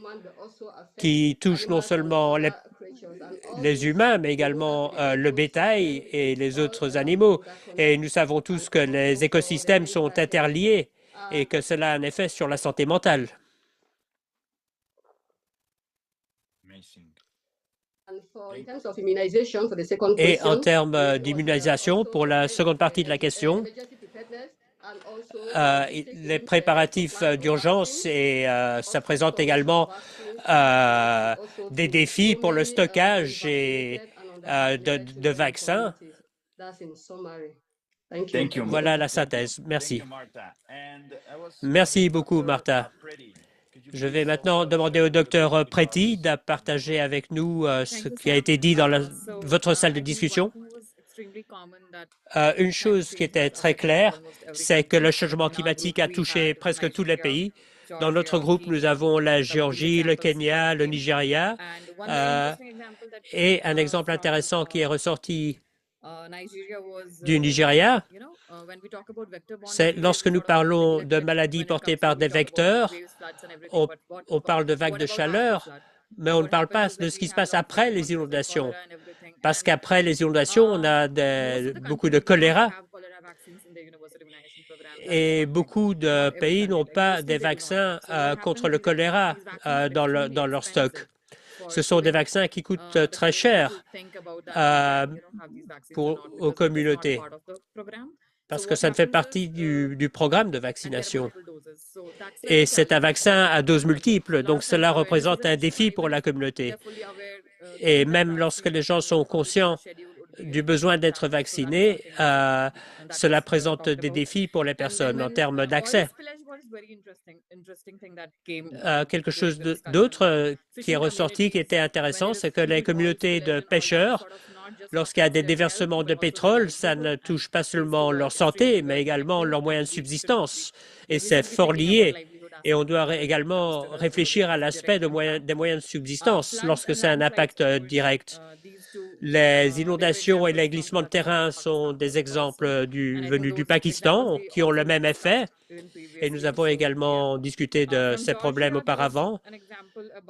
S4: qui touche non seulement les humains, mais également le bétail et les autres animaux. Et nous savons tous que les écosystèmes sont interliés et que cela a un effet sur la santé mentale. Et en termes d'immunisation, pour la seconde partie de la question, les préparatifs d'urgence et ça présente également des défis pour le stockage et de vaccins. Voilà la synthèse. Merci. Merci beaucoup, Martha. Je vais maintenant demander au docteur Preti de partager avec nous ce qui a été dit dans votre salle de discussion. Une chose qui était très claire, c'est que le changement climatique a touché presque tous les pays. Dans notre groupe, nous avons la Géorgie, le Kenya, le Nigeria. Et un exemple intéressant qui est ressorti du Nigeria, c'est lorsque nous parlons de maladies portées par des vecteurs, on parle de vagues de chaleur, mais on ne parle pas de ce qui se passe après les inondations. Parce qu'après les inondations, on a beaucoup de choléra. Et beaucoup de pays n'ont pas des vaccins contre le choléra dans leur stock. Ce sont des vaccins qui coûtent très cher aux communautés parce que ça ne fait partie du programme de vaccination. Et c'est un vaccin à doses multiples, donc cela représente un défi pour la communauté. Et même lorsque les gens sont conscients du besoin d'être vaccinés, cela présente des défis pour les personnes en termes d'accès. Quelque chose d'autre qui est ressorti, qui était intéressant, c'est que les communautés de pêcheurs, lorsqu'il y a des déversements de pétrole, ça ne touche pas seulement leur santé, mais également leurs moyens de subsistance. Et c'est fort lié. Et on doit également réfléchir à l'aspect des moyens de subsistance lorsque c'est un impact direct. Les inondations et les glissements de terrain sont des exemples venus du Pakistan qui ont le même effet. Et nous avons également discuté de ces problèmes auparavant.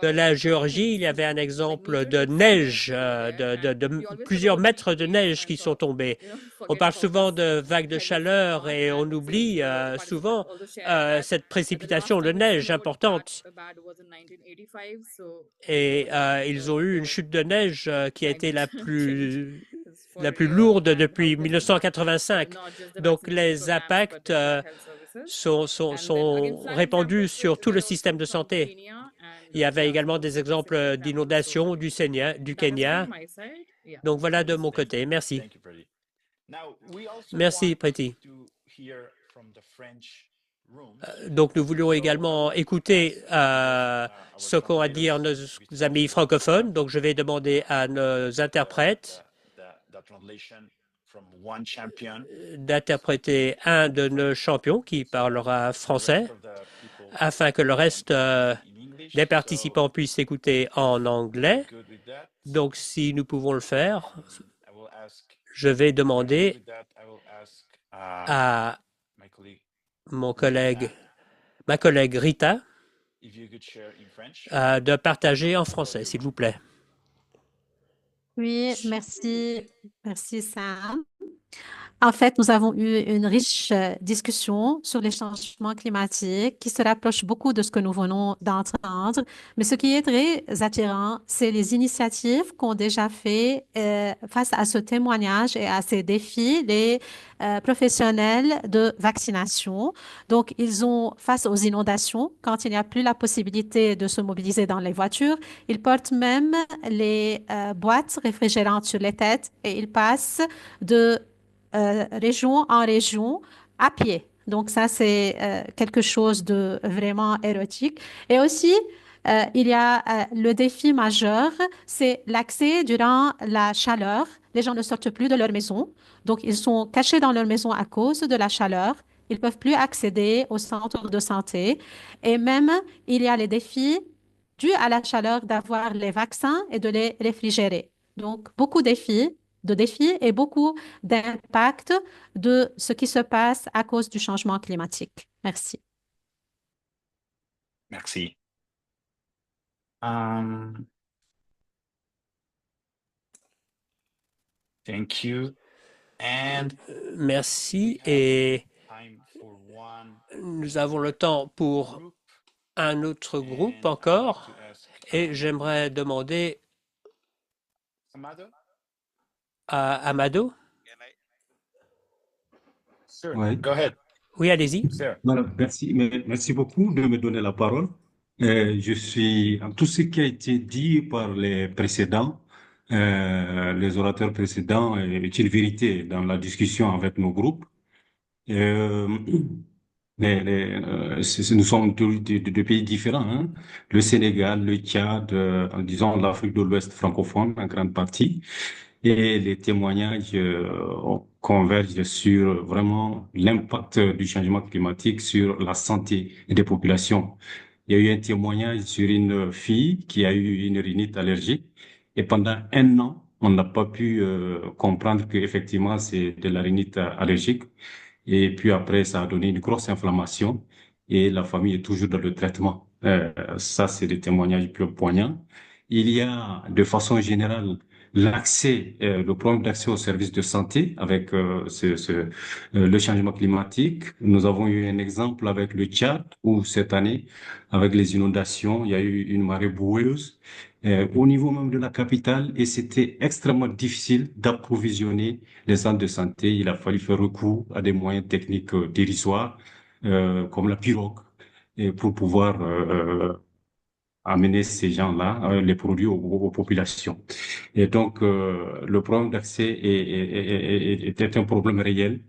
S4: De la Géorgie, il y avait un exemple de neige, de plusieurs mètres de neige qui sont tombés. On parle souvent de vagues de chaleur et on oublie souvent cette précipitation de neige importante. Et ils ont eu une chute de neige qui a été la plus lourde depuis 1985. Donc les impacts sont répandus sur tout le système de santé. Il y avait également des exemples d'inondations du Kenya. Donc voilà de mon côté. Merci. Merci, Preti. Donc nous voulions également écouter ce qu'ont à dire nos amis francophones. Donc je vais demander à nos interprètes d'interpréter un de nos champions qui parlera français afin que le reste des participants puissent écouter en anglais. Donc, si nous pouvons le faire, je vais demander à ma collègue Rita de partager en français, s'il vous plaît.
S5: Oui, merci. Merci, Sam. En fait, nous avons eu une riche discussion sur les changements climatiques qui se rapproche beaucoup de ce que nous venons d'entendre. Mais ce qui est très attirant, c'est les initiatives qu'ont déjà fait face à ce témoignage et à ces défis les professionnels de vaccination. Donc, ils ont, face aux inondations, quand il n'y a plus la possibilité de se mobiliser dans les voitures, ils portent même les boîtes réfrigérantes sur les têtes et ils passent de région en région à pied. Donc ça, c'est quelque chose de vraiment érotique. Et aussi, il y a le défi majeur, c'est l'accès durant la chaleur. Les gens ne sortent plus de leur maison. Donc, ils sont cachés dans leur maison à cause de la chaleur. Ils ne peuvent plus accéder aux centres de santé. Et même, il y a les défis dus à la chaleur d'avoir les vaccins et de les réfrigérer. Donc, beaucoup de défis et beaucoup d'impact de ce qui se passe à cause du changement climatique. Merci.
S1: Merci. Thank you. And
S4: Merci. Et nous avons le temps pour un autre groupe encore. Et j'aimerais demander à Amado.
S6: Ouais.
S1: Go ahead.
S4: Oui, allez-y.
S6: Voilà, merci beaucoup de me donner la parole. Je suis tout ce qui a été dit par les précédents, les orateurs précédents, est une vérité dans la discussion avec nos groupes. Euh, nous sommes de pays différents, hein. Le Sénégal, le Tchad, disons l'Afrique de l'Ouest francophone en grande partie. Et les témoignages convergent sur vraiment l'impact du changement climatique sur la santé des populations. Il y a eu un témoignage sur une fille qui a eu une rhinite allergique et pendant 1 an, on n'a pas pu comprendre qu'effectivement c'est de la rhinite allergique. Et puis après, ça a donné une grosse inflammation et la famille est toujours dans le traitement. Ça, c'est des témoignages plus poignants. Il y a, de façon générale, le problème d'accès aux services de santé avec le changement climatique. Nous avons eu un exemple avec le Tchad où cette année, avec les inondations, il y a eu une marée boueuse au niveau même de la capitale et c'était extrêmement difficile d'approvisionner les centres de santé. Il a fallu faire recours à des moyens techniques dérisoires comme la pirogue et pour pouvoir amener ces gens-là, les produits aux populations. Et donc, le problème d'accès était un problème réel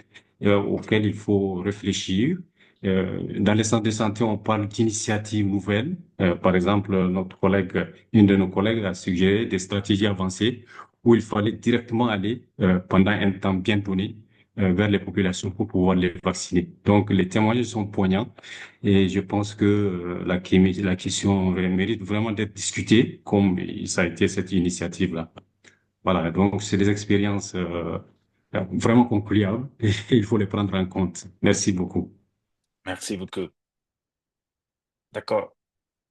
S6: auquel il faut réfléchir. Dans les centres de santé, on parle d'initiatives nouvelles. Par exemple, une de nos collègues a suggéré des stratégies avancées où il fallait directement aller pendant un temps bien donné vers les populations pour pouvoir les vacciner. Donc, les témoignages sont poignants et je pense que la question mérite vraiment d'être discutée comme ça a été cette initiative-là. Voilà, donc c'est des expériences vraiment concluables et il faut les prendre en compte. Merci beaucoup.
S1: Merci beaucoup. D'accord.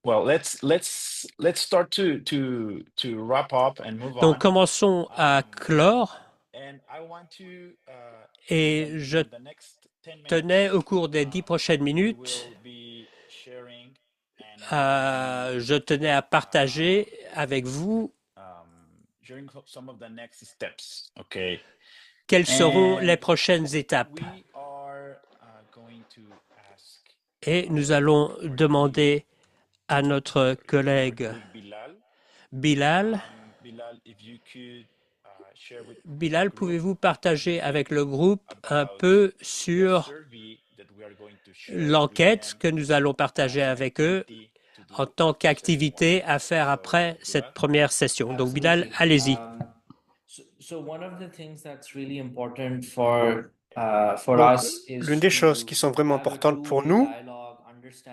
S1: Well, let's start to wrap up and move
S4: Donc,
S1: on.
S4: commençons à clore.
S1: And I want to,
S4: Et
S1: in
S4: je
S1: the next 10
S4: tenais, au
S1: minutes,
S4: cours des 10 prochaines
S1: we
S4: minutes,
S1: will be sharing and
S4: je tenais à partager avec vous
S1: sharing some of the next steps. Okay.
S4: quelles seront les
S1: And
S4: prochaines étapes.
S1: we are going to ask
S4: Et nous allons demander à notre collègue
S1: Bilal.
S4: Bilal.
S1: Bilal, if you could share with
S4: Bilal,
S1: the group
S4: pouvez-vous partager avec le groupe un
S1: about
S4: peu
S1: the
S4: sur
S1: survey that we are going to share with
S4: l'enquête
S1: them
S4: que nous allons
S1: as
S4: partager
S1: an
S4: avec eux
S1: activity to do
S4: en tant
S1: after session
S4: qu'activité
S1: one?
S4: à faire
S1: So,
S4: après cette
S1: Bilal?
S4: première session? Donc, Bilal,
S7: Absolutely.
S4: allez-y.
S7: So one of the things that's really important for
S2: Donc,
S7: us
S2: l'une
S7: is
S2: des choses qui
S7: to
S2: sont vraiment
S7: have a
S2: importantes pour
S7: two-way
S2: nous,
S7: dialogue,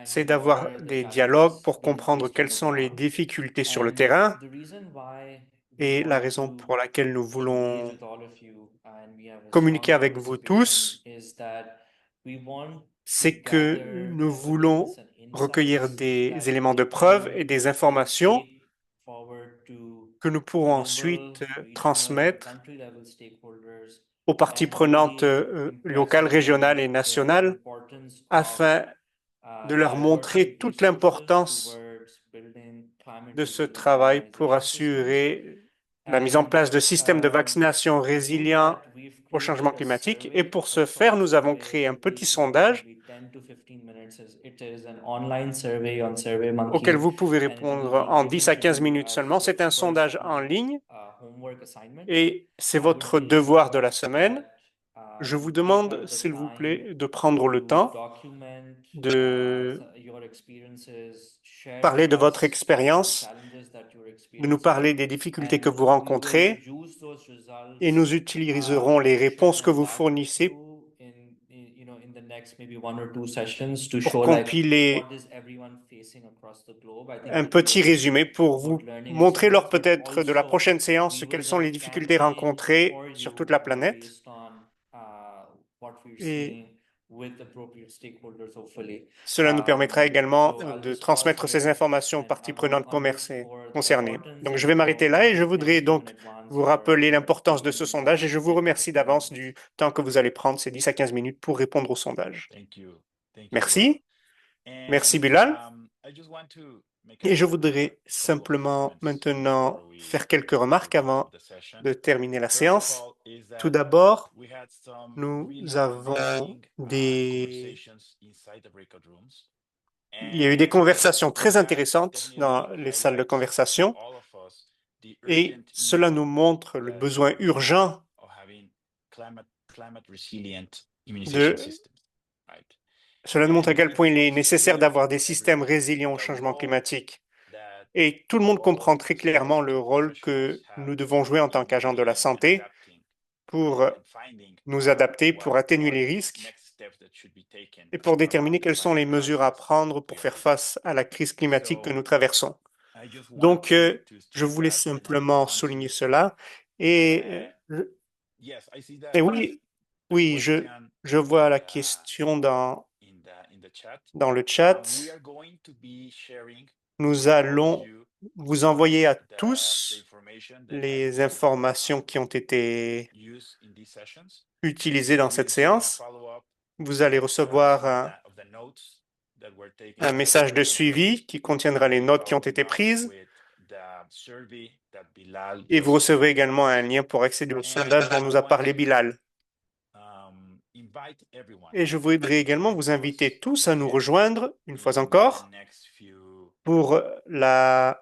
S2: c'est
S7: understanding what
S2: d'avoir
S7: are the
S2: des dialogues
S7: challenges
S2: pour
S7: being
S2: comprendre
S7: faced on
S2: quelles
S7: the
S2: sont les
S7: ground.
S2: difficultés sur le
S7: And
S2: terrain.
S7: the reason why we
S2: Et la
S7: wanted
S2: raison
S7: to
S2: pour laquelle nous
S7: engage
S2: voulons
S7: with all of you and we have a
S2: communiquer
S7: strong
S2: avec vous
S7: participation
S2: tous,
S7: is that we want to
S2: c'est que
S7: gather
S2: nous voulons
S7: evidence and
S2: recueillir
S7: insights
S2: des
S7: that
S2: éléments de
S7: we
S2: preuve
S7: can
S2: et des informations
S7: take forward to
S2: que nous pourrons
S7: global,
S2: ensuite
S7: regional, and
S2: transmettre
S7: country level stakeholders
S2: aux parties
S7: and
S2: prenantes
S7: really
S2: locales,
S7: impress
S2: régionales et
S7: upon the
S2: nationales
S7: importance of
S2: afin de leur montrer
S7: diverting
S2: toute
S7: resources
S2: l'importance
S7: towards building climate
S2: de ce
S7: resilient
S2: travail pour
S7: immunization systems.
S2: assurer la mise en
S7: And
S2: place de systèmes de vaccination
S7: to do
S2: résilients
S7: that, we've
S2: au changement
S7: created a
S2: climatique. Et
S7: survey,
S2: pour
S7: a
S2: ce faire,
S7: short
S2: nous avons
S7: survey.
S2: créé un
S7: It
S2: petit
S7: takes about
S2: sondage
S7: maybe 10 to 15 minutes. It is an online survey on
S2: auquel
S7: SurveyMonkey,
S2: vous pouvez
S7: and it will
S2: répondre
S7: be
S2: en 10
S7: given
S2: à
S7: to
S2: 15
S7: you
S2: minutes
S7: as
S2: seulement. C'est
S7: its
S2: un
S7: first
S2: sondage en ligne
S7: homework assignment.
S2: et c'est
S7: I would
S2: votre
S7: really
S2: devoir de la
S7: request
S2: semaine.
S7: that
S2: Je vous
S7: you
S2: demande,
S7: have the
S2: s'il vous
S7: time
S2: plaît, de prendre le
S7: to
S2: temps
S7: document
S2: de
S7: your experiences, share
S2: parler
S7: with
S2: de votre
S7: us the
S2: expérience,
S7: challenges that you're
S2: de nous parler
S7: experiencing,
S2: des difficultés que
S7: and
S2: vous
S7: we will
S2: rencontrez
S7: use those
S2: et nous
S7: results
S2: utiliserons les
S7: to share
S2: réponses que
S7: and
S2: vous
S7: walk you
S2: fournissez
S7: through in the next maybe one or two sessions to
S2: pour
S7: show like
S2: compiler
S7: what is everyone facing across the globe. I think
S2: un
S7: it will
S2: petit
S7: be
S2: résumé pour
S7: a
S2: vous
S7: good learning
S2: montrer lors
S7: experience, but
S2: peut-être de la
S7: also
S2: prochaine séance
S7: we
S2: quelles
S7: will
S2: sont
S7: run
S2: les
S7: a
S2: difficultés
S7: campaign
S2: rencontrées
S7: for
S2: sur
S7: you
S2: toute la planète.
S7: based on what we're
S2: Et
S7: seeing with appropriate stakeholders, hopefully.
S2: cela nous permettra également
S7: So I'll
S2: de
S7: just pause
S2: transmettre ces
S7: here
S2: informations aux
S7: and
S2: parties prenantes
S7: underscore the
S2: concernées.
S7: importance
S2: Donc, je
S7: and
S2: vais m'arrêter là et je voudrais
S7: thank you in
S2: donc
S7: advance
S2: vous rappeler l'importance de
S7: taking
S2: ce
S7: the
S2: sondage et je
S7: time to
S2: vous
S7: take the
S2: remercie
S7: 15
S2: d'avance
S7: minutes.
S2: du temps que vous allez prendre, ces 10 à 15 minutes, pour répondre au sondage.
S1: Thank you. Thank you, Bilal.
S2: Merci. Merci,
S1: And
S2: Bilal.
S1: I just want to make
S2: Et je
S1: a
S2: voudrais
S1: couple of
S2: simplement
S1: comments
S2: maintenant
S1: before we
S2: faire quelques remarques
S1: wrap
S2: avant
S1: up the session.
S2: de terminer la
S1: First of
S2: séance.
S1: all, is
S2: Tout
S1: that
S2: d'abord,
S1: we had some
S2: nous
S1: really
S2: avons
S1: engaging
S2: des...
S1: conversations inside the breakout rooms.
S2: Il y a eu des
S1: And
S2: conversations très
S1: that
S2: intéressantes dans
S1: definitely
S2: les salles de
S1: highlights to
S2: conversation
S1: all of us the
S2: et
S1: urgent
S2: cela
S1: need
S2: nous montre le
S1: that
S2: besoin urgent
S1: of having climate resilient immunization
S2: de...
S1: systems, right?
S2: Cela nous montre à
S1: And
S2: quel
S1: it
S2: point il est
S1: becomes
S2: nécessaire
S1: clear
S2: d'avoir des
S1: to
S2: systèmes
S1: everybody
S2: résilients au
S1: the
S2: changement
S1: role
S2: climatique.
S1: that
S2: Et tout le monde
S1: all
S2: comprend très
S1: health
S2: clairement le rôle
S1: professionals
S2: que
S1: have
S2: nous devons jouer en tant
S1: to
S2: qu'agents de la
S1: begin
S2: santé
S1: adapting,
S2: pour
S1: right, and finding
S2: nous adapter,
S1: what
S2: pour atténuer
S1: are
S2: les
S1: the
S2: risques
S1: next steps that should be taken
S2: et pour déterminer
S1: around the
S2: quelles sont les
S1: climate
S2: mesures à
S1: crisis
S2: prendre
S1: we
S2: pour
S1: are
S2: faire
S1: living.
S2: face à la crise climatique que
S1: So
S2: nous traversons.
S1: I just want
S2: Donc,
S1: to
S2: je
S1: stress
S2: voulais
S1: that, and I
S2: simplement
S1: want
S2: souligner
S1: to
S2: cela. Et,
S1: yes, I see that
S2: et oui,
S1: a
S2: oui,
S1: question
S2: je vois
S1: in
S2: la
S1: the
S2: question dans
S1: chat.
S2: le chat.
S1: We are going to be sharing
S2: Nous
S1: with all of
S2: allons
S1: you
S2: vous envoyer à
S1: the
S2: tous
S1: information that has
S2: les
S1: been
S2: informations qui ont été
S1: used in these sessions.
S2: utilisées dans
S1: You'll
S2: cette
S1: see in a
S2: séance.
S1: follow-up
S2: Vous allez recevoir
S1: some of the notes that were taken
S2: un
S1: in the
S2: message de
S1: breakout rooms.
S2: suivi qui contiendra les notes qui ont été
S1: Following up
S2: prises
S1: with the survey that Bilal
S2: et vous
S1: just
S2: recevrez
S1: shared with
S2: également un
S1: us.
S2: lien pour accéder au
S1: And
S2: sondage dont
S1: I
S2: nous a
S1: want
S2: parlé
S1: to
S2: Bilal.
S1: invite everyone
S2: Et je voudrais
S1: to
S2: également
S1: join
S2: vous
S1: us
S2: inviter tous à nous
S1: again
S2: rejoindre une fois
S1: in the
S2: encore
S1: next few
S2: pour la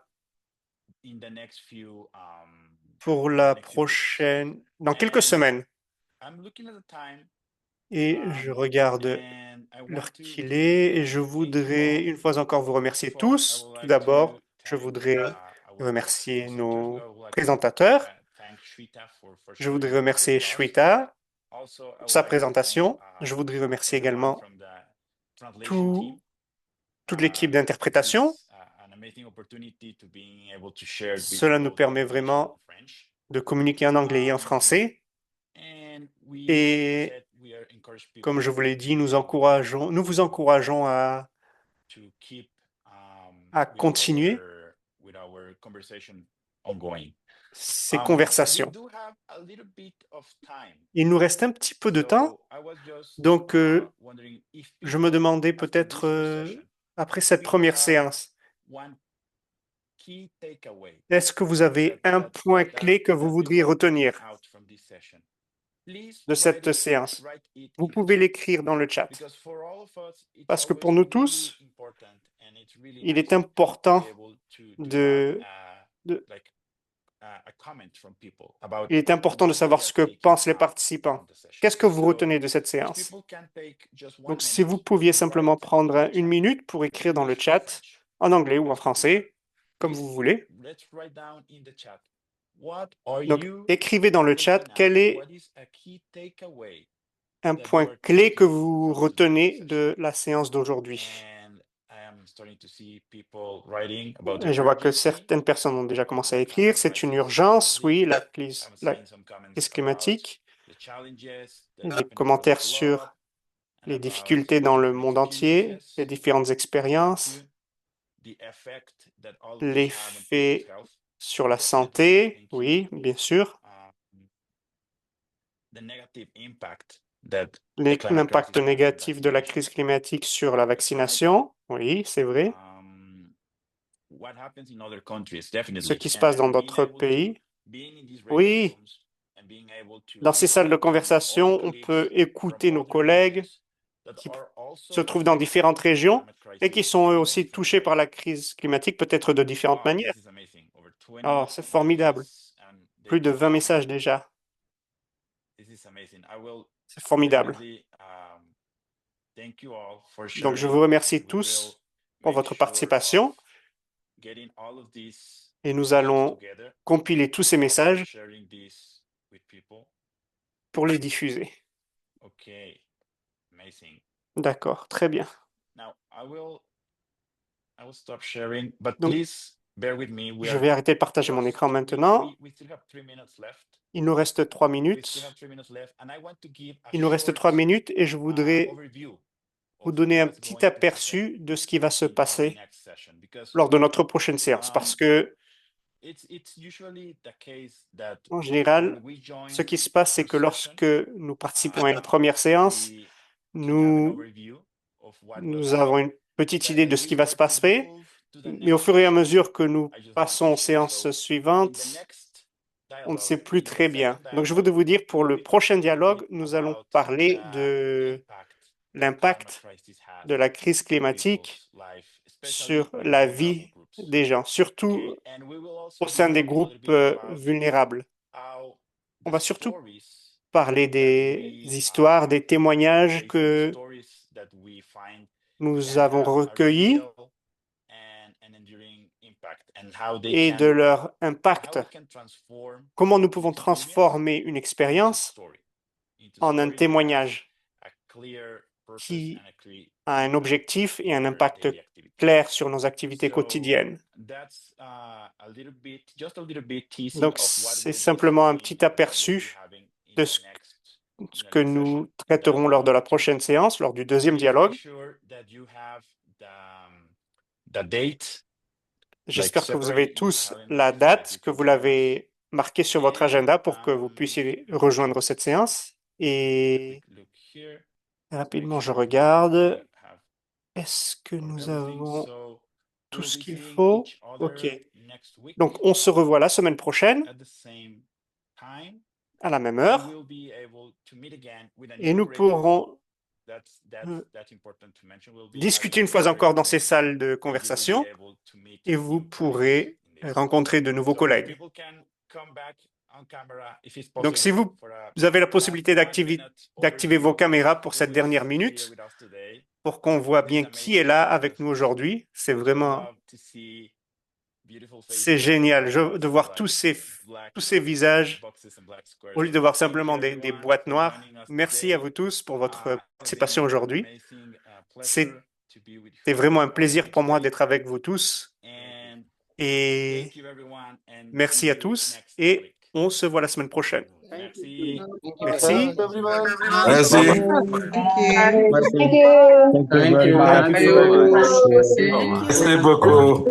S1: in the next few,
S2: pour
S1: in the
S2: la
S1: next few weeks.
S2: prochaine, dans quelques
S1: And
S2: semaines.
S1: I'm looking at the time,
S2: Et je regarde
S1: and I
S2: l'heure
S1: want to
S2: qu'il est et je
S1: thank you
S2: voudrais
S1: all.
S2: une fois encore vous remercier
S1: First of all, I
S2: tous.
S1: would
S2: Tout
S1: like to
S2: d'abord, je
S1: thank,
S2: voudrais
S1: our
S2: remercier
S1: presenters.
S2: nos
S1: I would like to
S2: présentateurs.
S1: thank Shweta for
S2: Je voudrais
S1: sharing the
S2: remercier
S1: class.
S2: Shweta
S1: Also, I
S2: pour
S1: would
S2: sa
S1: like to thank,
S2: présentation. Je voudrais remercier
S1: everyone
S2: également
S1: from the translation team.
S2: toute l'équipe
S1: This
S2: d'interprétation.
S1: is an amazing opportunity to being able to share with
S2: Cela nous
S1: both
S2: permet
S1: English
S2: vraiment
S1: and French.
S2: de communiquer en anglais et en français.
S1: And we,
S2: Et
S1: as I said, we are encourage people
S2: comme je vous l'ai dit, nous vous
S1: to
S2: encourageons à
S1: keep
S2: continuer
S1: with our conversation ongoing.
S2: ces
S1: We
S2: conversations.
S1: do have a little bit of time.
S2: Il nous reste un petit peu de temps,
S1: So I was just
S2: donc
S1: wondering if
S2: je me
S1: people,
S2: demandais
S1: after
S2: peut-être
S1: this session,
S2: après cette
S1: we
S2: première
S1: have
S2: séance,
S1: one key takeaway
S2: est-ce que vous avez un point clé que vous voudriez retenir
S1: out from this session. Please
S2: de cette séance?
S1: write it
S2: Vous
S1: in the
S2: pouvez
S1: chat.
S2: l'écrire dans le chat.
S1: Because for all of us, it's
S2: Parce que
S1: always
S2: pour nous
S1: really
S2: tous,
S1: important and it's really
S2: il
S1: nice
S2: est important
S1: to be able to
S2: de,
S1: have
S2: de-
S1: like a comment from people about
S2: il est important de
S1: what
S2: savoir
S1: they
S2: ce
S1: are
S2: que
S1: taking
S2: pensent les
S1: out
S2: participants.
S1: from the session.
S2: Qu'est-ce que vous
S1: So
S2: retenez de cette
S1: if
S2: séance?
S1: people can take just one
S2: Donc, si vous
S1: minute
S2: pouviez
S1: to
S2: simplement
S1: write
S2: prendre
S1: in the
S2: une
S1: chat,
S2: minute pour écrire dans le
S1: English or
S2: chat,
S1: French,
S2: en anglais ou en
S1: let's do
S2: français, comme
S1: please,
S2: vous voulez.
S1: let's write down in the chat. What are
S2: Donc,
S1: you
S2: écrivez dans le chat
S1: taking
S2: quel
S1: out?
S2: est
S1: What is a key takeaway
S2: un
S1: that you
S2: point
S1: are
S2: clé que
S1: taking
S2: vous
S1: from today's
S2: retenez
S1: session?
S2: de la séance d'aujourd'hui.
S1: And I am starting to see people writing about the
S2: Et je vois que
S1: urgency
S2: certaines personnes ont déjà
S1: of
S2: commencé à
S1: the
S2: écrire.
S1: climate
S2: C'est une
S1: crisis.
S2: urgence,
S1: Obviously,
S2: oui, la
S1: I'm
S2: crise
S1: seeing some comments about
S2: climatique.
S1: the challenges that
S2: Des
S1: happen across
S2: commentaires
S1: the
S2: sur
S1: globe and
S2: les
S1: about
S2: difficultés dans le
S1: different
S2: monde entier,
S1: experiences.
S2: les différentes
S1: Thank
S2: expériences,
S1: you. The effect that all of this have on
S2: l'effet
S1: people's health.
S2: sur la
S1: Definitely.
S2: santé,
S1: Thank you.
S2: oui, bien sûr,
S1: The negative impact that the climate
S2: l'impact
S1: crisis has on
S2: négatif de la
S1: vaccination.
S2: crise climatique sur la vaccination, oui, c'est vrai.
S1: What happens in other countries, definitely.
S2: Ce qui se
S1: And-
S2: passe
S1: and
S2: dans
S1: being
S2: d'autres
S1: able to-
S2: pays.
S1: being in these
S2: Oui.
S1: reading rooms and being able to
S2: Dans ces salles de
S1: listen to
S2: conversation,
S1: other
S2: on
S1: colleagues
S2: peut
S1: from
S2: écouter nos
S1: other
S2: collègues
S1: regions that
S2: qui
S1: are also
S2: se trouvent dans
S1: affected
S2: différentes
S1: by the
S2: régions
S1: climate crisis
S2: et qui sont eux
S1: in
S2: aussi
S1: different
S2: touchés par
S1: ways.
S2: la crise climatique, peut-être de différentes
S1: Wow,
S2: manières.
S1: this is amazing. Over 20
S2: Oh, c'est formidable.
S1: messages, and they
S2: Plus de
S1: keep
S2: 20
S1: coming.
S2: messages déjà.
S1: This is amazing. I will
S2: C'est formidable.
S1: definitely, thank you all for
S2: Donc, je
S1: sharing,
S2: vous remercie
S1: and we
S2: tous
S1: will
S2: pour
S1: make
S2: votre
S1: sure
S2: participation
S1: of getting all of these
S2: et nous
S1: messages
S2: allons
S1: together,
S2: compiler tous ces
S1: also
S2: messages
S1: sharing this with people.
S2: pour les diffuser.
S1: Okay, amazing.
S2: D'accord, très bien.
S1: Now I will stop sharing, but
S2: Donc,
S1: please bear with me.
S2: Je vais arrêter de partager mon écran maintenant.
S1: We still have 3 minutes left.
S2: Il nous reste 3
S1: We still
S2: minutes.
S1: have 3 minutes left, and I want to give a
S2: Il nous reste
S1: short,
S2: 3 minutes et je voudrais
S1: overview
S2: vous
S1: of
S2: donner un
S1: what's
S2: petit
S1: going to
S2: aperçu de ce qui va se
S1: happen in our
S2: passer
S1: next session, because
S2: lors de notre prochaine séance. Parce que,
S1: it's usually the case that
S2: en
S1: when
S2: général,
S1: we join
S2: ce qui se passe, c'est
S1: our
S2: que
S1: session,
S2: lorsque nous participons à une première séance,
S1: we can have an
S2: nous,
S1: overview of what will
S2: nous
S1: happen.
S2: avons une petite
S1: But
S2: idée
S1: as
S2: de ce
S1: we
S2: qui va se
S1: start to
S2: passer,
S1: move to the
S2: mais au
S1: next
S2: fur et à
S1: session,
S2: mesure que nous
S1: I just wanted
S2: passons
S1: to
S2: aux
S1: share.
S2: séances
S1: So, in the
S2: suivantes,
S1: next
S2: on ne
S1: dialogue,
S2: sait plus
S1: in the
S2: très bien.
S1: second
S2: Donc, je
S1: dialogue,
S2: voudrais vous dire, pour
S1: we'll
S2: le
S1: be
S2: prochain
S1: talking a little
S2: dialogue,
S1: bit
S2: nous allons
S1: about
S2: parler
S1: the
S2: de
S1: impact
S2: l'impact
S1: climate crisis has
S2: de la crise
S1: on
S2: climatique
S1: people's life, especially
S2: sur
S1: in
S2: la
S1: vulnerable
S2: vie
S1: groups.
S2: des gens, surtout
S1: Okay, and we will also
S2: au sein
S1: be
S2: des
S1: talking a little
S2: groupes
S1: bit about
S2: vulnérables.
S1: how
S2: On
S1: the
S2: va surtout
S1: stories
S2: parler
S1: that
S2: des
S1: we
S2: histoires, des témoignages
S1: facing,
S2: que
S1: stories that we find
S2: nous
S1: can
S2: avons
S1: have a
S2: recueillis
S1: real and enduring impact, and how they
S2: et
S1: can
S2: de leur
S1: how
S2: impact.
S1: it can transform
S2: Comment nous
S1: an
S2: pouvons
S1: experience
S2: transformer une
S1: into
S2: expérience
S1: story, into
S2: en un
S1: story that has
S2: témoignage
S1: a clear purpose
S2: qui
S1: and a clear
S2: a un
S1: impact
S2: objectif et un
S1: on our
S2: impact
S1: daily activities.
S2: clair sur nos activités
S1: So
S2: quotidiennes.
S1: that's a little bit, just a little bit teasing
S2: Donc,
S1: of what
S2: c'est
S1: we'll be
S2: simplement un
S1: seeing
S2: petit
S1: and what we'll be
S2: aperçu
S1: having in
S2: de
S1: the
S2: ce
S1: next
S2: que nous traiterons lors de la prochaine séance, lors du deuxième
S1: Please make
S2: dialogue.
S1: sure that you have the date.
S2: J'espère que vous
S1: separate
S2: avez
S1: in your
S2: tous
S1: calendar
S2: la
S1: so that
S2: date,
S1: you
S2: que
S1: can
S2: vous
S1: join us.
S2: l'avez marquée sur votre
S1: And,
S2: agenda pour que vous puissiez rejoindre cette séance. Et
S1: Look here.
S2: rapidement,
S1: Make
S2: je
S1: sure
S2: regarde.
S1: we have
S2: Est-ce que nous
S1: everything.
S2: avons
S1: So
S2: tout
S1: we'll
S2: ce
S1: be
S2: qu'il
S1: seeing
S2: faut?
S1: each other
S2: OK.
S1: next week
S2: Donc, on se revoit la semaine prochaine
S1: at the same time.
S2: à la même
S1: And
S2: heure
S1: we'll be able to meet again with a
S2: et
S1: new
S2: nous
S1: curriculum
S2: pourrons discuter une fois encore dans ces salles de conversation et vous pourrez rencontrer de nouveaux collègues. Donc, si vous avez la possibilité d'activer vos caméras pour cette dernière minute, pour qu'on voit bien qui est là avec nous aujourd'hui, c'est génial de voir tous ces visages au lieu de voir simplement des boîtes noires. Merci à vous tous pour votre participation aujourd'hui. C'était vraiment un plaisir pour moi d'être avec vous tous. Et merci à tous et on se voit la semaine prochaine. Merci.
S8: Merci.
S9: Merci.
S8: Thank you.
S9: Thank you very much. Merci beaucoup.